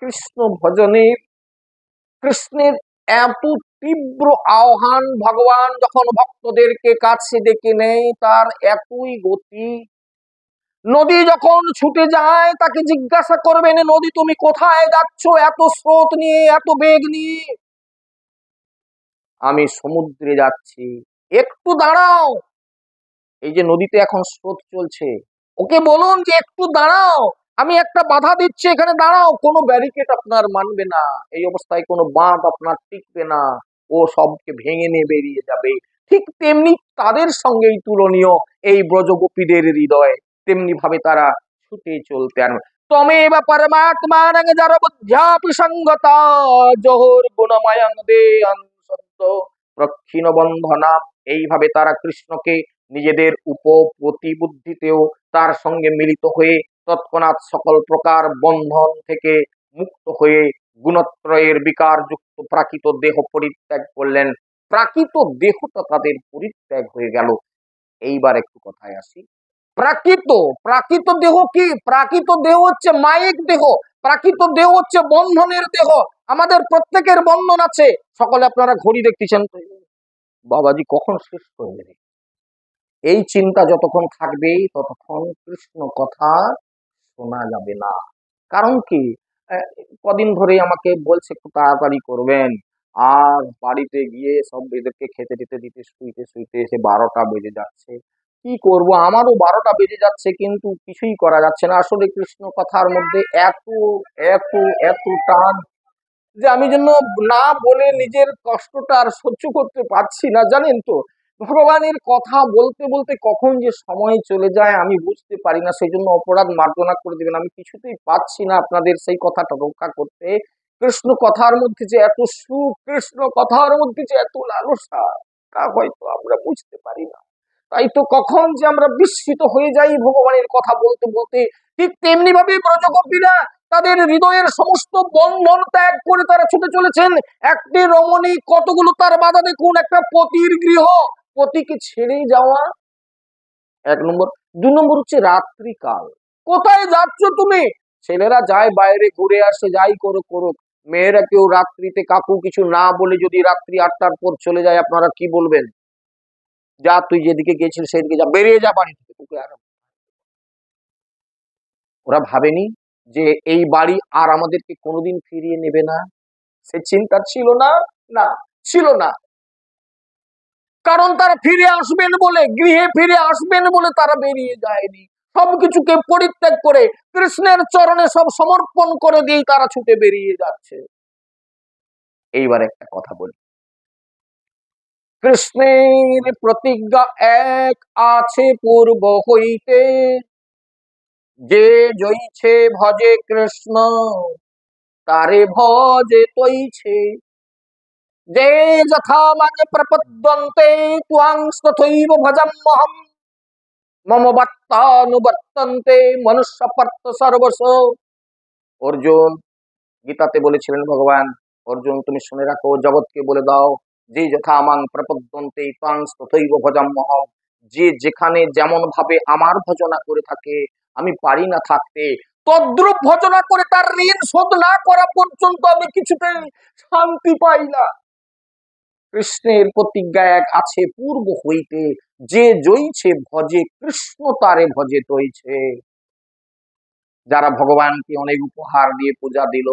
কৃষ্ণ ভজনের, কৃষ্ণের এত তীব্র আহ্বান, ভগবান যখন ভক্তদেরকে কাছে ডেকে নেয় তার এতই গতি। নদী যখন ছুটে যায় তাকে জিজ্ঞাসা করবেন, নদী তুমি কোথায় যাচ্ছ এত স্রোত নিয়ে, এত বেগ নিয়ে? আমি সমুদ্রে যাচ্ছি। একটু দাঁড়াও, এই যে নদীতে এখন স্রোত চলছে, ওকে বলুন যে একটু দাঁড়াও, আমি একটা বাধা দিচ্ছি, এখানে দাঁড়াও। কোনো ব্যারিকেড আপনার মানবে না, এই অবস্থায় কোনো বাঁধ আপনার টিকবে না, ও সবকে ভেঙে নিয়ে বেরিয়ে যাবে। ঠিক তেমনি তাদের সঙ্গেই তুলনীয় এই ব্রজগোপীদের হৃদয়, তেমনি ভাবে তারা ছুটে চলতেন। তমেব পরমাত্মা যার বুদ্ধ্যাপি সঙ্গতা জহর গুণময়ং দেয়ং সত্য প্রক্ষিণ বন্ধনা। এইভাবে তারা কৃষ্ণকে নিজেদের উপপ্রতিবুদ্ধিতেও তার সঙ্গে মিলিত হয়ে তৎক্ষণাৎ সকল প্রকার বন্ধন থেকে মুক্ত হয়ে গুণত্রয়ের বিকার যুক্ত প্রাকৃত দেহ পরিত্যাগ করলেন। প্রাকৃত দেহটা তাদের পরিত্যাগ হয়ে গেল। এইবার একটু কথায় আসি। প্রাকৃত, প্রাকৃত দেহ কি? প্রাকৃত দেহ হচ্ছে মায়িক দেহ, প্রাকৃত দেহ হচ্ছে বন্ধনের দেহ। আমাদের প্রত্যেকের বন্ধন আছে। সকলে আপনারা ঘড়ি দেখতেছেন, বাবাজি কখন শেষ করবে, এই চিন্তা যতক্ষণ থাকবে ততক্ষণ কৃষ্ণ কথা শোনা যাবে না। কারণ কি, কদিন ধরে আমাকে বলছে একটু তাড়াতাড়ি করবেন, আর বাড়িতে গিয়ে সব এদেরকে খেতে টেতে দিতে শুইতে শুইতে এসে 12টা বেজে যাচ্ছে। কি করব, আমারও 12টা বেজে যাচ্ছে, কিন্তু কিছুই করা যাচ্ছে না। আসলে কৃষ্ণ কথার মধ্যে এত এত এত টান যে আমি যেন না বলে নিজের কষ্টটা আর সহ্য করতে পারছি না, জানেন তো। ভগবানের কথা বলতে বলতে কখন যে সময় চলে যায় আমি বুঝতে পারি না। সেই জন্য অপরাধ মার্জনা করে দেবেন, আমি কিছুতেই পাচ্ছি না আপনাদের সেই কথাটা রক্ষা করতে। কৃষ্ণ কথার মধ্যে যে এত সুখ, কৃষ্ণ কথার মধ্যে যে এত লালসা, তা হয়তো আমরা বুঝতে পারি না। তাই তো কখন যে আমরা বিস্মিত হয়ে যাই ভগবানের কথা বলতে বলতে। ঠিক তেমনি ভাবে ব্রজগোপীরা তাদের হৃদয়ের সমস্ত বন্ধন ত্যাগ করে তারা ছুটে চলেছেন। একটি রমণী কতগুলো তার বাধা, দেখুন। একটা পতির গৃহ, পতিকে ছেড়ে যাওয়া 1 নম্বর। 2 নম্বর হচ্ছে রাত্রিকাল। কোথায় যাচ্ছ তুমি? ছেলেরা যায় বাইরে ঘুরে আসে, যাই করুক করুক, মেয়েরা কেউ রাত্রিতে কাকু কিছু না বলে যদি রাত্রি 8টার পর চলে যায়, আপনারা কি বলবেন? যা তুই যেদিকে গেছিস সেদিকে যা, বেরিয়ে যা বাড়ি থেকে। তোকে আর, ওরা ভাবেনি যে এই বাড়ি আর আমাদেরকে কোনোদিন ফিরিয়ে নেবে না? সে চিন্তা ছিল না, না ছিল না। কারণ তারা ফিরে আসবেন বলে, গৃহে ফিরে আসবেন বলে তারা বেরিয়ে যায়নি। সবকিছুকে পরিত্যাগ করে কৃষ্ণের চরণে সব সমর্পণ করে দিয়ে তারা ছুটে বেরিয়ে যাচ্ছে। এইবার একটা কথা বলি, কৃষ্ণের প্রতিজ্ঞা এক আছে পূর্ব হইতে, যে জয়ছে ভজে কৃষ্ণ তারে ভজে তৈছে, যে যথা মানে প্রপদ্যন্তে ত্বাং তথৈব ভজাম্যহম মম বাত্তানুবর্তন্তে মনুষ্য পার্থ সর্বস্ব। অর্জুন, গীতাতে বলেছিলেন ভগবান, অর্জুন তুমি শুনে রাখো, জগৎকে বলে দাও, যে যথা মাং প্রপদ্যন্তে ত্বাং তথৈব ভজাম্যহম, যে যেখানে যেমন ভাবে আমার ভজনা করে থাকে, আমি পারি না থাকতে তদ্রূপ ভজনা করে তার ঋণ শোধ না করা পর্যন্ত আমি কিছুতেই শান্তি পাই না। কৃষ্ণের প্রতিজ্ঞা এক আছে পূর্ব হইতে, যে জয়ছে ভজে কৃষ্ণ তারে ভজে তৈছে। যারা ভগবানকে অনেক উপহার দিয়ে পূজা দিল,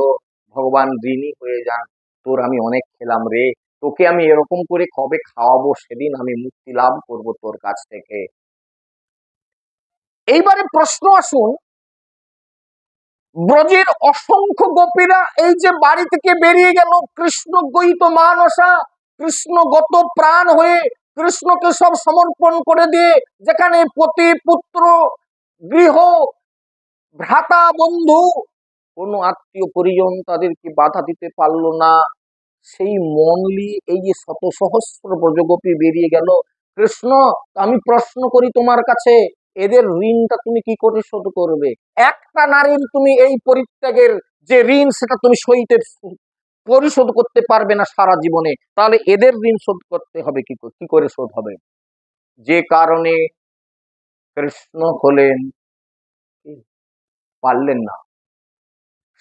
ভগবান ঋণী হয়ে যান, তোর আমি অনেক খেলাম রে, তোকে আমি এরকম করে কবে খাওয়াবো, সেদিন আমি মুক্তি লাভ করব তোর কাছ থেকে। এইবারে প্রশ্ন আসুন, ব্রজের অসংখ্য গোপীরা এই যে বাড়ি থেকে বেরিয়ে গেল কৃষ্ণ গয়িত মানসা, কৃষ্ণগত প্রাণ হয়ে, কৃষ্ণকে সব সমর্পণ করে দিয়ে, যেখানে পতি পুত্র গৃহ ভ্রাতা বন্ধু কোন আত্মীয় পরিজন তাদেরকে বাধা দিতে পারলো না, সেই মনলি এই যে শত সহস্র ব্রজগোপী বেরিয়ে গেল, কৃষ্ণ আমি প্রশ্ন করি তোমার কাছে, এদের ঋণটা তুমি কি করে শোধ করবে? একটা নারীর তুমি এই পরিত্যাগের যে ঋণ, সেটা তুমি সইতে পরিশোধ করতে পারবে না সারা জীবনে, তাহলে এদের ঋণ শোধ করতে হবে কি করে শোধ হবে? যে কারণে কৃষ্ণ হলেন, পারলেন না,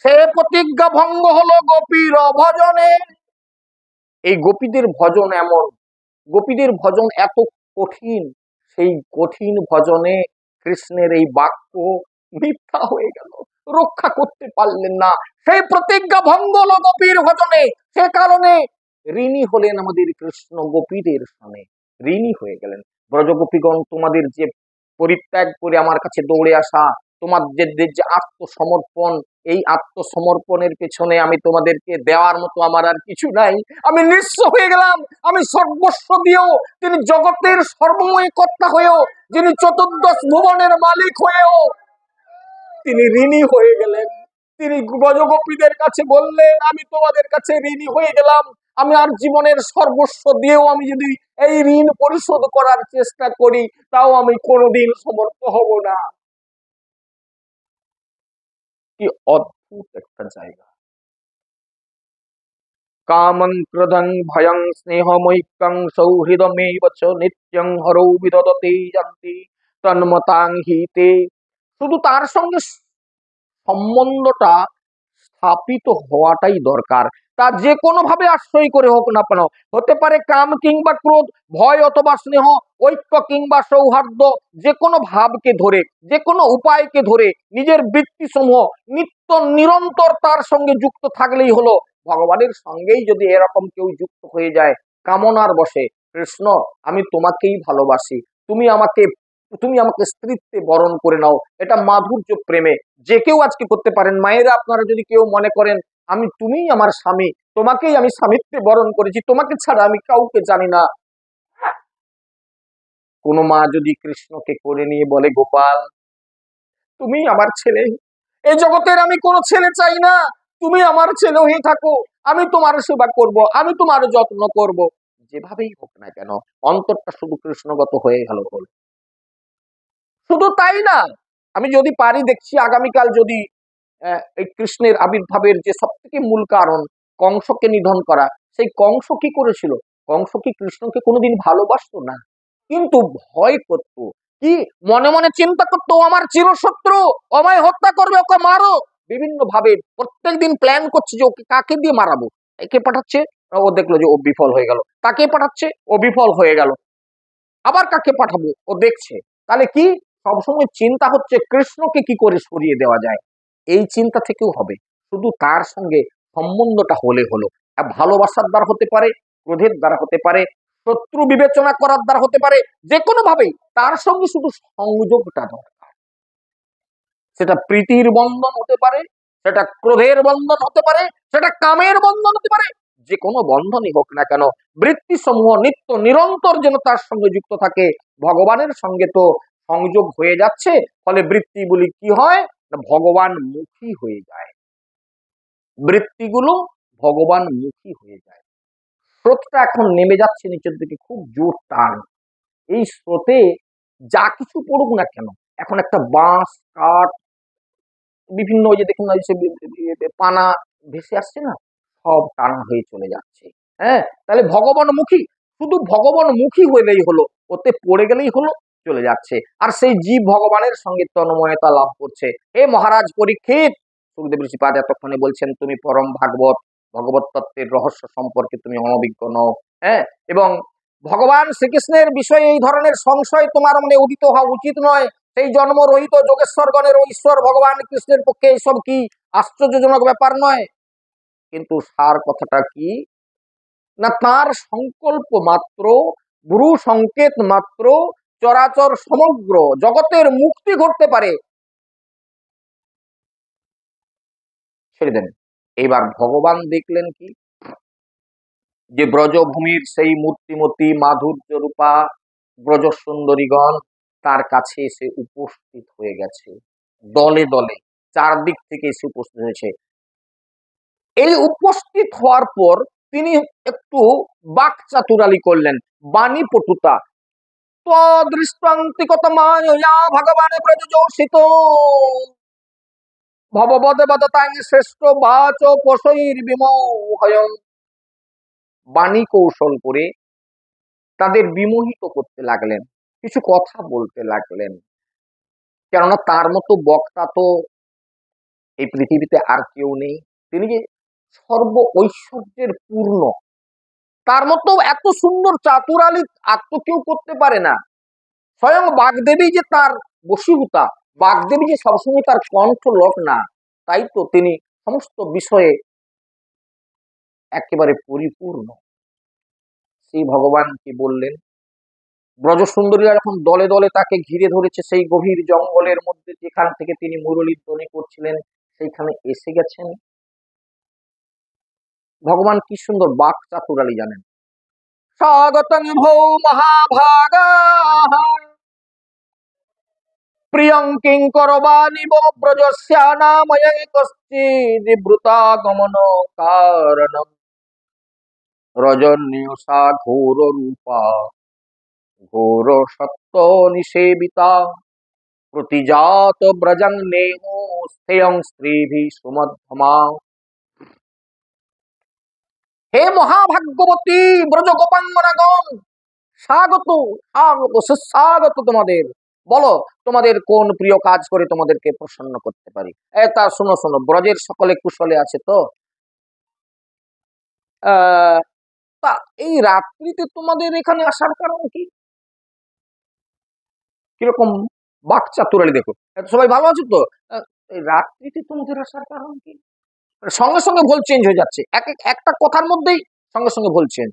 সে প্রতিজ্ঞা ভঙ্গ হলো গোপীর ভজনে। এই গোপীদের ভজন এমন, গোপীদের ভজন এত কঠিন, সেই কঠিন ভজনে কৃষ্ণের এই বাক্য মিথ্যা হয়ে গেল, রক্ষা করতে পারলেন না, সেই প্রতিজ্ঞা ভঙ্গ হলো গোপীর ভজনে। সে কারণে ঋণী হলেন আমাদের কৃষ্ণ গোপীদের সামনে, ঋণী হয়ে গেলেন। ব্রজগোপীগণ, তোমাদের যে পরিত্যাগ করে আমার কাছে দৌড়ে আসা, তোমাদের যে আত্মসমর্পণ, এই আত্মসমর্পণের পেছনে আমি তোমাদেরকে দেওয়ার মতো আমার আর কিছু নাই, আমি নিঃস্ব হয়ে গেলাম। আমি সর্বস্ব দিয়েও, তিনি জগতের সর্বময় কর্তা হয়েও, যিনি চতুর্দশ ভুবনের মালিক হয়েও তিনি ঋণী হয়ে গেলেন। তিনি ব্রজগোপীদের কাছে বললেন, আমি তোমাদের কাছে ঋণী হয়ে গেলাম, আমি আর জীবনের সর্বস্ব দিয়েও আমি যদি এই ঋণ পরিশোধ করার চেষ্টা করি, তাও আমি কোনোদিন সমর্থ হব না। কি অদ্ভুত একটা জায়গা! কামং ক্রোধং ভয়ং স্নেহমৈক্যং সৌহৃদমেব চ নিত্যং হরৌ বিদদতে যন্তি তন্মতাং হিতে। শুধু তার সঙ্গে সম্বন্ধটা স্থাপিত হওয়াটাই দরকার, তা যে কোনো ভাবে আশ্রয় করে হোক না কেন, হতে পারে কাম কিংবা ক্রোধ, ভয় অথবা স্নেহ, ঐক্য কিংবা সৌহার্দ্য, যে কোনো ভাবকে ধরে, যে কোনো উপায়কে ধরে নিজের বৃত্তি সমূহ নিত্য নিরন্তর তার সঙ্গে যুক্ত থাকলেই হলো। ভগবানের সঙ্গেই যদি এরকম কেউ যুক্ত হয়ে যায় কামনার বশে, কৃষ্ণ আমি তোমাকেই ভালোবাসি, তুমি আমাকে স্ত্রীত্বে বরণ করে নাও, এটা মাধুর্য প্রেমে যে কেউ আজকে করতে পারেন। মায়েরা, আপনারা যদি কেউ মনে করেন তুমিই আমার স্বামী, তোমাকেই আমি স্বামীত্বে বরণ করেছি, তোমাকে ছাড়া আমি কাউকে জানি না। কোন মা যদি কৃষ্ণকে করে নিয়ে বলে, গোপাল তুমি আমার ছেলে, এই জগতের আমি কোনো ছেলে চাই না, তুমি আমার ছেলে হয়ে থাকো, আমি তোমার সেবা করব, আমি তোমার যত্ন করব, যেভাবেই হোক না কেন অন্তরটা শুধু কৃষ্ণগত হয়ে গেল। শুধু তাই না, আমি যদি পারি, দেখছি আগামীকাল যদি এই কৃষ্ণের আবির্ভাবের যে সব থেকে মূল কারণ কংসকে নিধন করা, সেই কংস কি করেছিল? কংস কি কৃষ্ণকে কোনোদিন ভালোবাসতো না, কিন্তু ভয় করত, কি মনে মনে চিন্তা করতো, আমার চিরশত্রু, আমায় হত্যা করবে, ওকে মারো। বিভিন্ন ভাবে প্রত্যেকদিন প্ল্যান করছে যে ওকে কাকে দিয়ে মারাবো, একে পাঠাচ্ছে, ও দেখলো যে ও বিফল হয়ে গেল, তাকে পাঠাচ্ছে, ও বিফল হয়ে গেল, আবার কাকে পাঠাবো, ও দেখছে। তাহলে কি সবসময় চিন্তা হচ্ছে কৃষ্ণকে কি করে সরিয়ে দেওয়া যায়, এই চিন্তা থেকেও হবে। শুধু তার সঙ্গে সম্বন্ধটা হলে হলো, ভালোবাসার দ্বারা হতে পারে, ক্রোধের দ্বারা হতে পারে, শত্রু বিবেচনা করার দ্বারা হতে পারে, যে কোনো ভাবেই তার সঙ্গে শুধু সংযোগটা দরকার। সেটা প্রীতির বন্ধন হতে পারে, সেটা ক্রোধের বন্ধন হতে পারে, সেটা কামের বন্ধন হতে পারে, যে কোনো বন্ধনই হোক না কেন বৃত্তি সমূহ নিত্য নিরন্তর যেন তার সঙ্গে যুক্ত থাকে। ভগবানের সঙ্গে তো সংযোগ হয়ে যাচ্ছে, ফলে বৃত্তিগুলি কি হয় না, ভগবান মুখী হয়ে যায়, বৃত্তিগুলো ভগবান মুখী হয়ে যায়। স্রোতটা এখন নেমে যাচ্ছে নিচের দিকে, খুব জোর টান, এই স্রোতে যা কিছু পড়ুক না কেন, এখন একটা বাঁশ কাঠ বিভিন্ন ওই যে দেখুন পানা ভেসে আসছে না, সব টানা হয়ে চলে যাচ্ছে। হ্যাঁ, তাহলে ভগবানমুখী, শুধু ভগবানমুখী হলেই হলো, ওতে পড়ে গেলেই হলো, চলে যাচ্ছে, আর সেই জীব ভগবানের সঙ্গে তন্ময়তা লাভ করছে। হে মহারাজ পরীক্ষিত, সুখদেব ঋষিপাদ এতক্ষণে বলছেন তুমি পরম ভাগবত, ভগবত তত্ত্বের রহস্য সম্পর্কে তুমি অনভিজ্ঞ নও, হ্যাঁ, এবং ভগবান শ্রীকৃষ্ণের বিষয়ে এই ধরনের সংশয় তোমার মনে উদিত হওয়া উচিত নয়। সেই জন্ম রহিত যোগেশ্বরগণের ঈশ্বর ভগবান কৃষ্ণের পক্ষে এইসব কি আশ্চর্যজনক ব্যাপার নয়? কিন্তু সার কথাটা কি না, তার সংকল্প মাত্র, গুরু সংকেত মাত্র চরাচর সমগ্র জগতের মুক্তি ঘটতে পারে। ছেড়ে দেন। এবার ভগবান দেখলেন কি, যে ব্রজভূমির সেই মূর্তিমতী মাধুর্য রূপা ব্রজ সুন্দরীগণ তার কাছে এসে উপস্থিত হয়ে গেছে, দলে দলে চারদিক থেকে এসে উপস্থিত হয়েছে। এই উপস্থিত হওয়ার পর তিনি একটু বাকচাতুরালি করলেন, বাণী পটুতা। তদৃষ্টান্তিকতমায়া ভগবানে ব্রজযোষিত ভববদবদতাং শ্রেষ্ঠ বাচ পশৈর বিমোহয়ং। বাণী কৌশল করে তাদের বিমোহিত করতে লাগলেন, কিছু কথা বলতে লাগলেন। কেননা তার মতো বক্তা তো এই পৃথিবীতে আর কেউ নেই। তিনি যে সর্ব ঐশ্বর্যের পূর্ণ, তার মতো এত সুন্দর চাতুরালি আর তো কেউ করতে পারে না। স্বয়ং বাগদেবী যে তার বশীভূতা, বাগদেবী যে সবসময় তার কণ্ঠ লক না, তাই তো তিনি সমস্ত বিষয়ে একেবারে পরিপূর্ণ। সেই ভগবান কি বললেন, ব্রজ সুন্দরীরা যখন দলে দলে তাকে ঘিরে ধরেছে, সেই গভীর জঙ্গলের মধ্যে যেখান থেকে তিনি মুরলীর ধ্বনি করছিলেন সেইখানে এসে গেছেন। ভগবান কি সুন্দর বাক চাতুরালি জানেন। স্বাগতং ভৌ মহাভাগা প্রিয়ং কিং করবানিব ব্রজস্যানাময়ং কশ্চিদ্বৃতাগমন কারণম রজন্যসা ঘোর রূপা ঘোর সত্য নিষেবিতা প্রতিজাত ব্রজং নেহ স্থেয়ং স্ত্রীভি সুমধ্যমা। হে মহাভাগ্যবতী ব্রজ গোপাঙ্গনাগণ, স্বাগত, স্বাগত, সুস্বাগত তোমাদের। বলো তোমাদের কোন প্রিয় কাজ করে তোমাদেরকে প্রসন্ন করতে পারি। তা শোনো শোনো, ব্রজের সকলে কুশলে আছে তো? আহ তা এই রাত্রিতে তোমাদের এখানে আসার কারণ কি? কিরকম বাকচাতুরালি দেখো, সবাই ভালো আছো তো? এই রাত্রিতে তোমাদের আসার কারণ কি? সঙ্গে সঙ্গে ভুল চেঞ্জ হয়ে যাচ্ছে, একটা কথার মধ্যেই সঙ্গে সঙ্গে ভুল চেঞ্জ।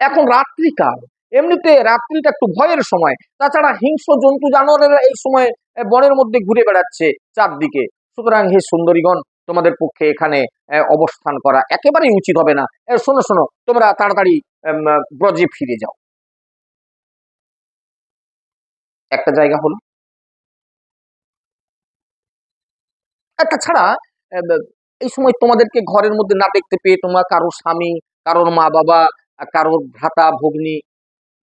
এখন রাত্রিকাল, এমনিতে রাত্রিটা একটু ভয়ের সময়, তাছাড়া হিংস্র জন্তু জানোয়ারেরা এই সময় বনের মধ্যে ঘুরে বেড়াচ্ছে চারদিকে। সুতরাং হে সুন্দরীগণ, তোমাদের পক্ষে এখানে অবস্থান করা একেবারেই উচিত হবে না। শোনো শোনো, তোমরা তাড়াতাড়ি ব্রজে ফিরে যাও। একটা জায়গা হলো, একটা ছাড়া এই সময় তোমাদেরকে ঘরের মধ্যে না দেখতে পেয়ে তোমার কারোর স্বামী, কারোর মা বাবা, কারোর ভ্রাতা ভগ্নী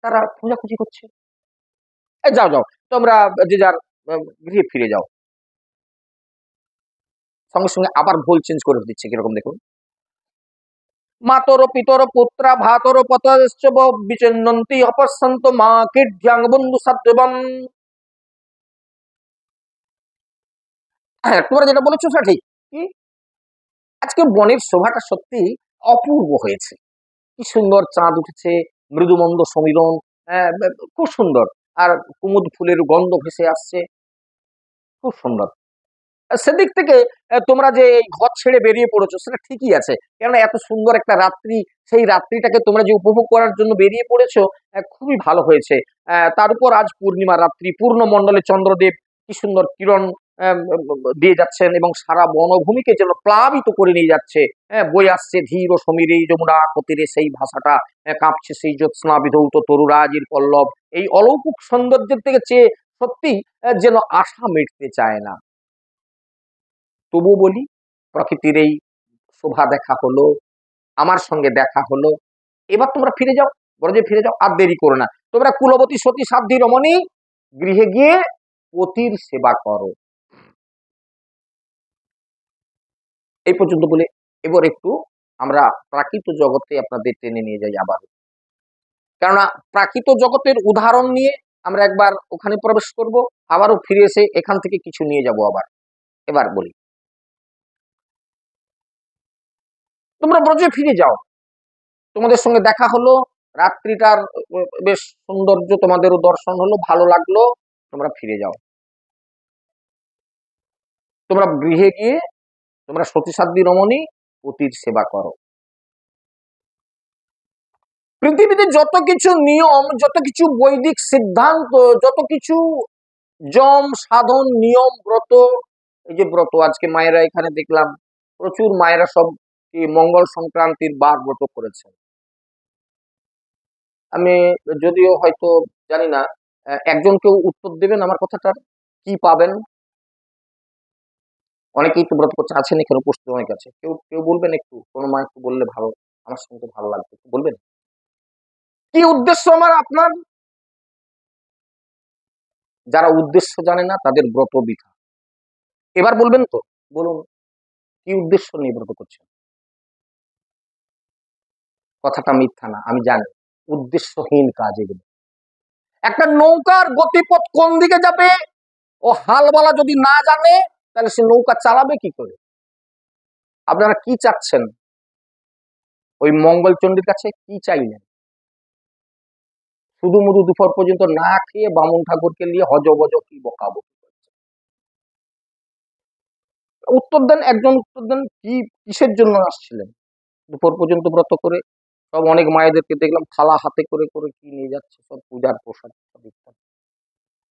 তারা খোঁজাখুঁজি করছে। যাও যাও, তোমরা যে যার গৃহে ফিরে যাও। সঙ্গে সঙ্গে আবার ভুল চেঞ্জ করে দিচ্ছে, কিরকম দেখুন। মাতর পিতর পুত্রা ভাতর পতশ্চ বিচিন্নন্তি অপসন্ত মা কিড্যাং বন্ধু সাধ্যবম। হ্যাঁ, তোমরা যেটা বলেছো সেটা ঠিক। কি, আজকে বনের শোভাটা সত্যি অপূর্ব হয়েছে। কি সুন্দর চাঁদ উঠেছে, মৃদুমন্দ সমীরণ, খুব সুন্দর। আর কুমুদ ফুলের গন্ধ ভেসে আসছে, খুব সুন্দর। সেদিক থেকে তোমরা যে এই ঘর ছেড়ে বেরিয়ে পড়েছো সেটা ঠিকই আছে। কেননা এত সুন্দর একটা রাত্রি, সেই রাত্রিটাকে তোমরা যে উপভোগ করার জন্য বেরিয়ে পড়েছো, খুবই ভালো হয়েছে। তার উপর আজ পূর্ণিমা রাত্রি, পূর্ণ মণ্ডলে চন্দ্রদেব কি সুন্দর কিরণ দিয়ে যাচ্ছেন এবং সারা বনভূমিকে যেন প্লাবিত করে নিয়ে যাচ্ছে। বই আসছে ধীর ও সমীরে যমুনা কতিরে সেই ভাষাটা, কাঁপছে সেই জ্যোৎস্না বিধৌত তরুরাজির পল্লব। এই অলৌকিক সৌন্দর্যের থেকে চেয়ে সত্যি যেন আশা মিটতে চায় না। তবু বলি, প্রকৃতির এই শোভা দেখা হলো, আমার সঙ্গে দেখা হলো, এবার তোমরা ফিরে যাও, ব্রজে ফিরে যাও, আর দেরি করো না। তোমরা কুলবতী সতী সাধ্বী রমণী গৃহে গিয়ে পতির সেবা করো। এই পর্যন্ত বলে এবার একটু আমরা প্রাকৃত জগতে আপনাদের টেনে নিয়ে যাই আবার। কেননা প্রাকৃত জগতের উদাহরণ নিয়ে আমরা একবার ওখানে প্রবেশ করব, আবারও ফিরে এসে এখান থেকে কিছু নিয়ে যাব আবার। এবার বলি, তোমরা ব্রজে ফিরে যাও, তোমাদের সঙ্গে দেখা হলো, রাত্রিটার বেশ সৌন্দর্য তোমাদেরও দর্শন হলো, ভালো লাগলো, তোমরা ফিরে যাও। তোমরা গৃহে গিয়ে তোমরা সতীসাধ্বী রমণী পতির সেবা করো। পৃথিবীতে যত কিছু নিয়ম, যত কিছু বৈদিক সিদ্ধান্ত, যত কিছু যম সাধন নিয়ম ব্রত, এই যে ব্রত আজকে মায়েরা এখানে দেখলাম প্রচুর মায়েরা সব এই মঙ্গল সংক্রান্তির বার ব্রত করেছেন। আমি যদিও হয়তো জানি না, একজন কেউ উত্তর দেবেন আমার কথাটার, কি পাবেন? অনেকেই তো ব্রত করছে, আছেন এখানে উপস্থিত অনেক আছে, কেউ কেউ বলবেন একটু, কোনো মা একটু বললে ভালো, আমার শুনতে ভালো লাগবে, একটু বলবেন কি উদ্দেশ্য আমার আপনার? যারা উদ্দেশ্য জানে না তাদের ব্রত বৃথা। এবার বলবেন তো, বলুন কি উদ্দেশ্য নিয়ে ব্রত করছেন? কথাটা মিথ্যা না, আমি জানি উদ্দেশ্যহীন কাজ এগুলো। একটা নৌকার গতিপথ কোন দিকে যাবে ও হালওয়ালা যদি না জানে তাহলে সে নৌকা চালাবে কি করে? আপনারা কি চাচ্ছেন? ওই মঙ্গলচণ্ডীর কাছে কি চাইলেন? শুধু মুধু দুপুর পর্যন্ত না খেয়ে বামুন ঠাকুরকে নিয়ে হজবজ কি বকাবো। উত্তর দেন, একজন উত্তর দেন, কি কিসের জন্য আসছিলেন? দুপুর পর্যন্ত ব্রত করে সব অনেক মায়েদেরকে দেখলাম থালা হাতে করে করে কি নিয়ে যাচ্ছে, সব পূজার প্রসাদ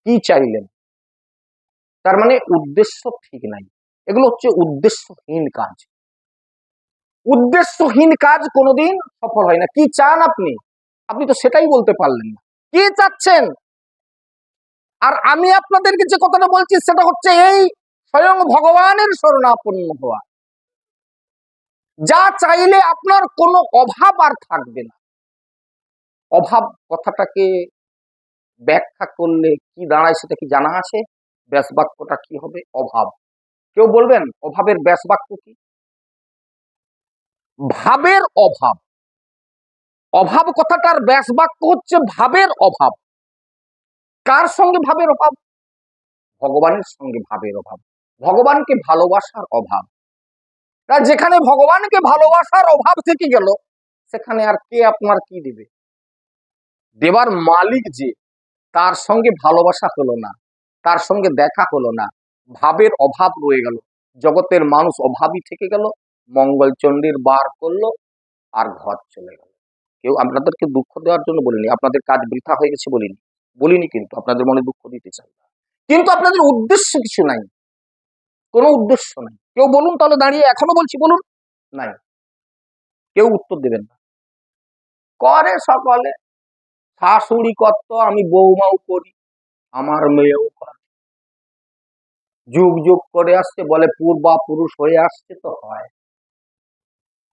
কি চাইলেন? তার মানে উদ্দেশ্য ঠিক নাই। এগুলো হচ্ছে উদ্দেশ্যহীন কাজ। উদ্দেশ্যহীন কাজ কোনোদিন সফল হয় না। কি চান আপনি? আপনি তো সেটাই বলতে পারলেন না, কি চাচ্ছেন? আর আমি আপনাদেরকে যে কথাটা বলছি সেটা হচ্ছে এই স্বয়ং ভগবানের শরণাপন্ন হওয়া। যা চাইলে আপনার কোনো অভাব আর থাকবে না। অভাব কথাটাকে ব্যাখ্যা করলে কি দাঁড়ায় সেটা কি জানা আছে? ব্যাস বাক্যটা কি হবে? অভাব। কেউ বলবেন অভাবের ব্যাস বাক্য কি? ভাবের অভাব। অভাব কথাটার ব্যাস বাক্য হচ্ছে ভাবের অভাব। কার সঙ্গে ভাবের অভাব? ভগবানের সঙ্গে ভাবের অভাব, ভগবানকে ভালোবাসার অভাব। তা যেখানে ভগবানকে ভালোবাসার অভাব থেকে গেল সেখানে আর কে আপনার কি দেবে? দেবার মালিক যে, তার সঙ্গে ভালোবাসা হলো না, তার সঙ্গে দেখা হলো না, ভাবের অভাব রয়ে গেল, জগতের মানুষ অভাবী থেকে গেল, মঙ্গলচণ্ডীর বার করলো আর ঘর চলে গেল। কেউ আপনাদেরকে দুঃখ দেওয়ার জন্য বলিনি, আপনাদের কাজ বৃথা হয়ে গেছে বলিনি, বলিনি, কিন্তু আপনাদের মনে দুঃখ দিতে চাই না। কিন্তু আপনাদের উদ্দেশ্য কিছু নাই, কোনো উদ্দেশ্য নাই। কেউ বলুন তাহলে, দাঁড়িয়ে এখনো বলছি বলুন। নাই, কেউ উত্তর দেবেন না। করে সকলে, শাশুড়ি কত, আমি বৌমাও করি, আমার মেয়েও করে, যুগ যুগ করে আসছে, বলে পূর্বা পুরুষ হয়ে আসছে তো হয়।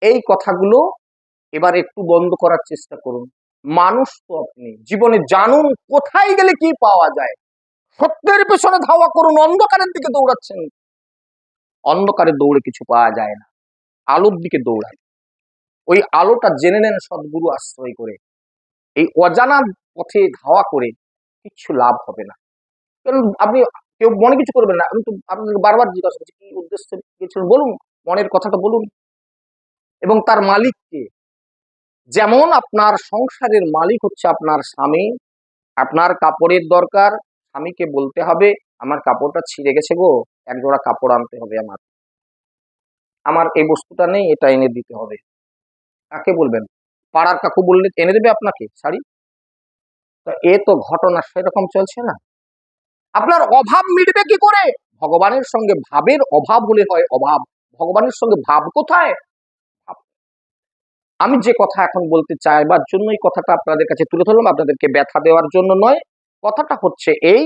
এই কথাগুলো এবার একটু বন্ধ করার চেষ্টা করুন। মানুষ তো আপনি, জীবনে জানুন কোথায় গেলে কি পাওয়া যায়, সত্যের পেছনে ধাওয়া করুন। অন্ধকারের দিকে দৌড়াচ্ছেন, অন্ধকারে দৌড়ে কিছু পাওয়া যায় না, আলোর দিকে দৌড়ায়। ওই আলোটা জেনে নেন সদ্গুরু আশ্রয় করে। এই অজানা পথে ধাওয়া করে কিছু লাভ হবে না। কারণ আপনি কেউ মনে কিছু করবেন না, আমি তো আপনাকে বারবার জিজ্ঞাসা করছি কি উদ্দেশ্যে গেছিলেন, বলুন, মনের কথাটা বলুন। এবং তার মালিককে, যেমন আপনার সংসারের মালিক হচ্ছে আপনার স্বামী, আপনার কাপড়ের দরকার, স্বামীকে বলতে হবে আমার কাপড়টা ছিঁড়ে গেছে গো, এক জোড়া কাপড় আনতে হবে, আমার আমার এই বস্তুটা নেই, এটা এনে দিতে হবে। কাকে বলবেন? পাড়ার কাকু বললে এনে দেবে আপনাকে শাড়ি? তো এ তো ঘটনা সেরকম চলছে না। আপনার অভাব মিটবে কি করে? ভগবানের সঙ্গে ভাবের অভাব হলে হয় অভাব। ভগবানের সঙ্গে ভাব কোথায়? ভাব। আমি যে কথা এখন বলতে চাইবার জন্য এই কথাটা আপনাদের কাছে তুলে ধরলাম, আপনাদেরকে ব্যথা দেওয়ার জন্য নয়। কথাটা হচ্ছে এই,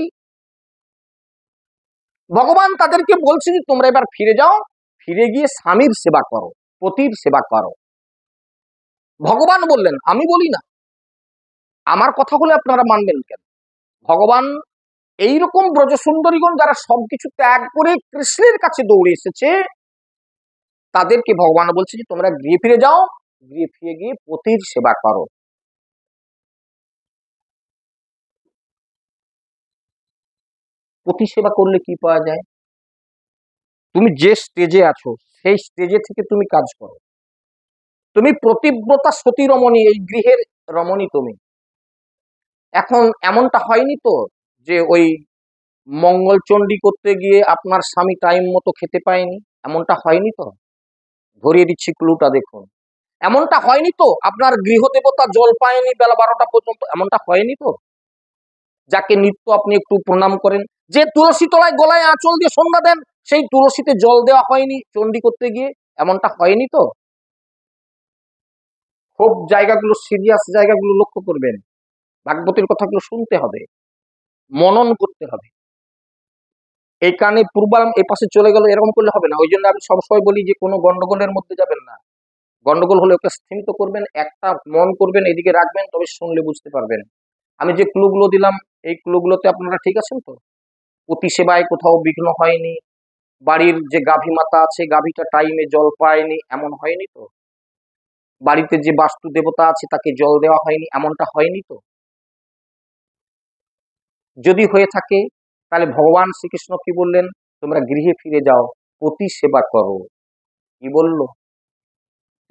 ভগবান তাদেরকে বলছে যে তোমরা এবার ফিরে যাও, ফিরে গিয়ে স্বামীর সেবা করো, পতির সেবা করো। ভগবান বললেন, আমি বলি না। আমার কথা বলে আপনারা মানবেন কেন? ভগবান এইরকম ব্রজসুন্দরীগণ যারা সবকিছু ত্যাগ করে কৃষ্ণের কাছে দৌড়ে এসেছে, তাদেরকে ভগবান বলছে যে তোমরা গৃহে ফিরে যাও, গৃহে ফিরে গিয়ে পতির সেবা করো। পতি সেবা করলে কি পাওয়া যায়? তুমি যে স্টেজে আছো সেই স্টেজে থেকে তুমি কাজ করো। তুমি প্রতিব্রতা সতী রমণী, এই গৃহের রমণী তুমি। এখন এমনটা হয়নি তো যে ওই মঙ্গল চণ্ডী করতে গিয়ে আপনার স্বামী টাইম মতো খেতে পায়নি? এমনটা হয়নি তো? ধরিয়ে দিচ্ছি ক্লুটা দেখুন। এমনটা হয়নি তো আপনার গৃহদেবতা জল পায়নি বেলা 12টা পর্যন্ত? এমনটা হয়নি তো? যাকে নিত্য আপনি একটু প্রণাম করেন, যে তুলসী তলায় গলায় আঁচল দিয়ে সন্ধ্যা দেন, সেই তুলসীতে জল দেওয়া হয়নি চণ্ডী করতে গিয়ে? এমনটা হয়নি তো? খুব জায়গাগুলো, সিরিয়াস জায়গাগুলো লক্ষ্য করবেন। ভাগবতীর কথাগুলো শুনতে হবে, মনন করতে হবে। এই কানে পূর্বাম এ পাশে চলে গেল, এরকম করলে হবে না। ওই জন্য আমি সবসময় বলি যে কোনো গন্ডগোলের মধ্যে যাবেন না। গন্ডগোল হলে ওকে স্থিমিত করবেন, একটা মন করবেন, এদিকে রাখবেন, তবে শুনলে বুঝতে পারবেন। আমি যে ক্লুগুলো দিলাম, এই ক্লুগুলোতে আপনারা ঠিক আছেন তো? পতি সেবায় কোথাও বিঘ্ন হয়নি? বাড়ির যে গাভী মাতা আছে, গাভীটা টাইমে জল পায়নি, এমন হয়নি তো? বাড়িতে যে বাস্তু দেবতা আছে তাকে জল দেওয়া হয়নি, এমনটা হয়নি তো? যদি হয়ে থাকে তাহলে ভগবান শ্রীকৃষ্ণ কি বললেন? তোমরা গৃহে ফিরে যাও, পতি সেবা করো। কি বললো?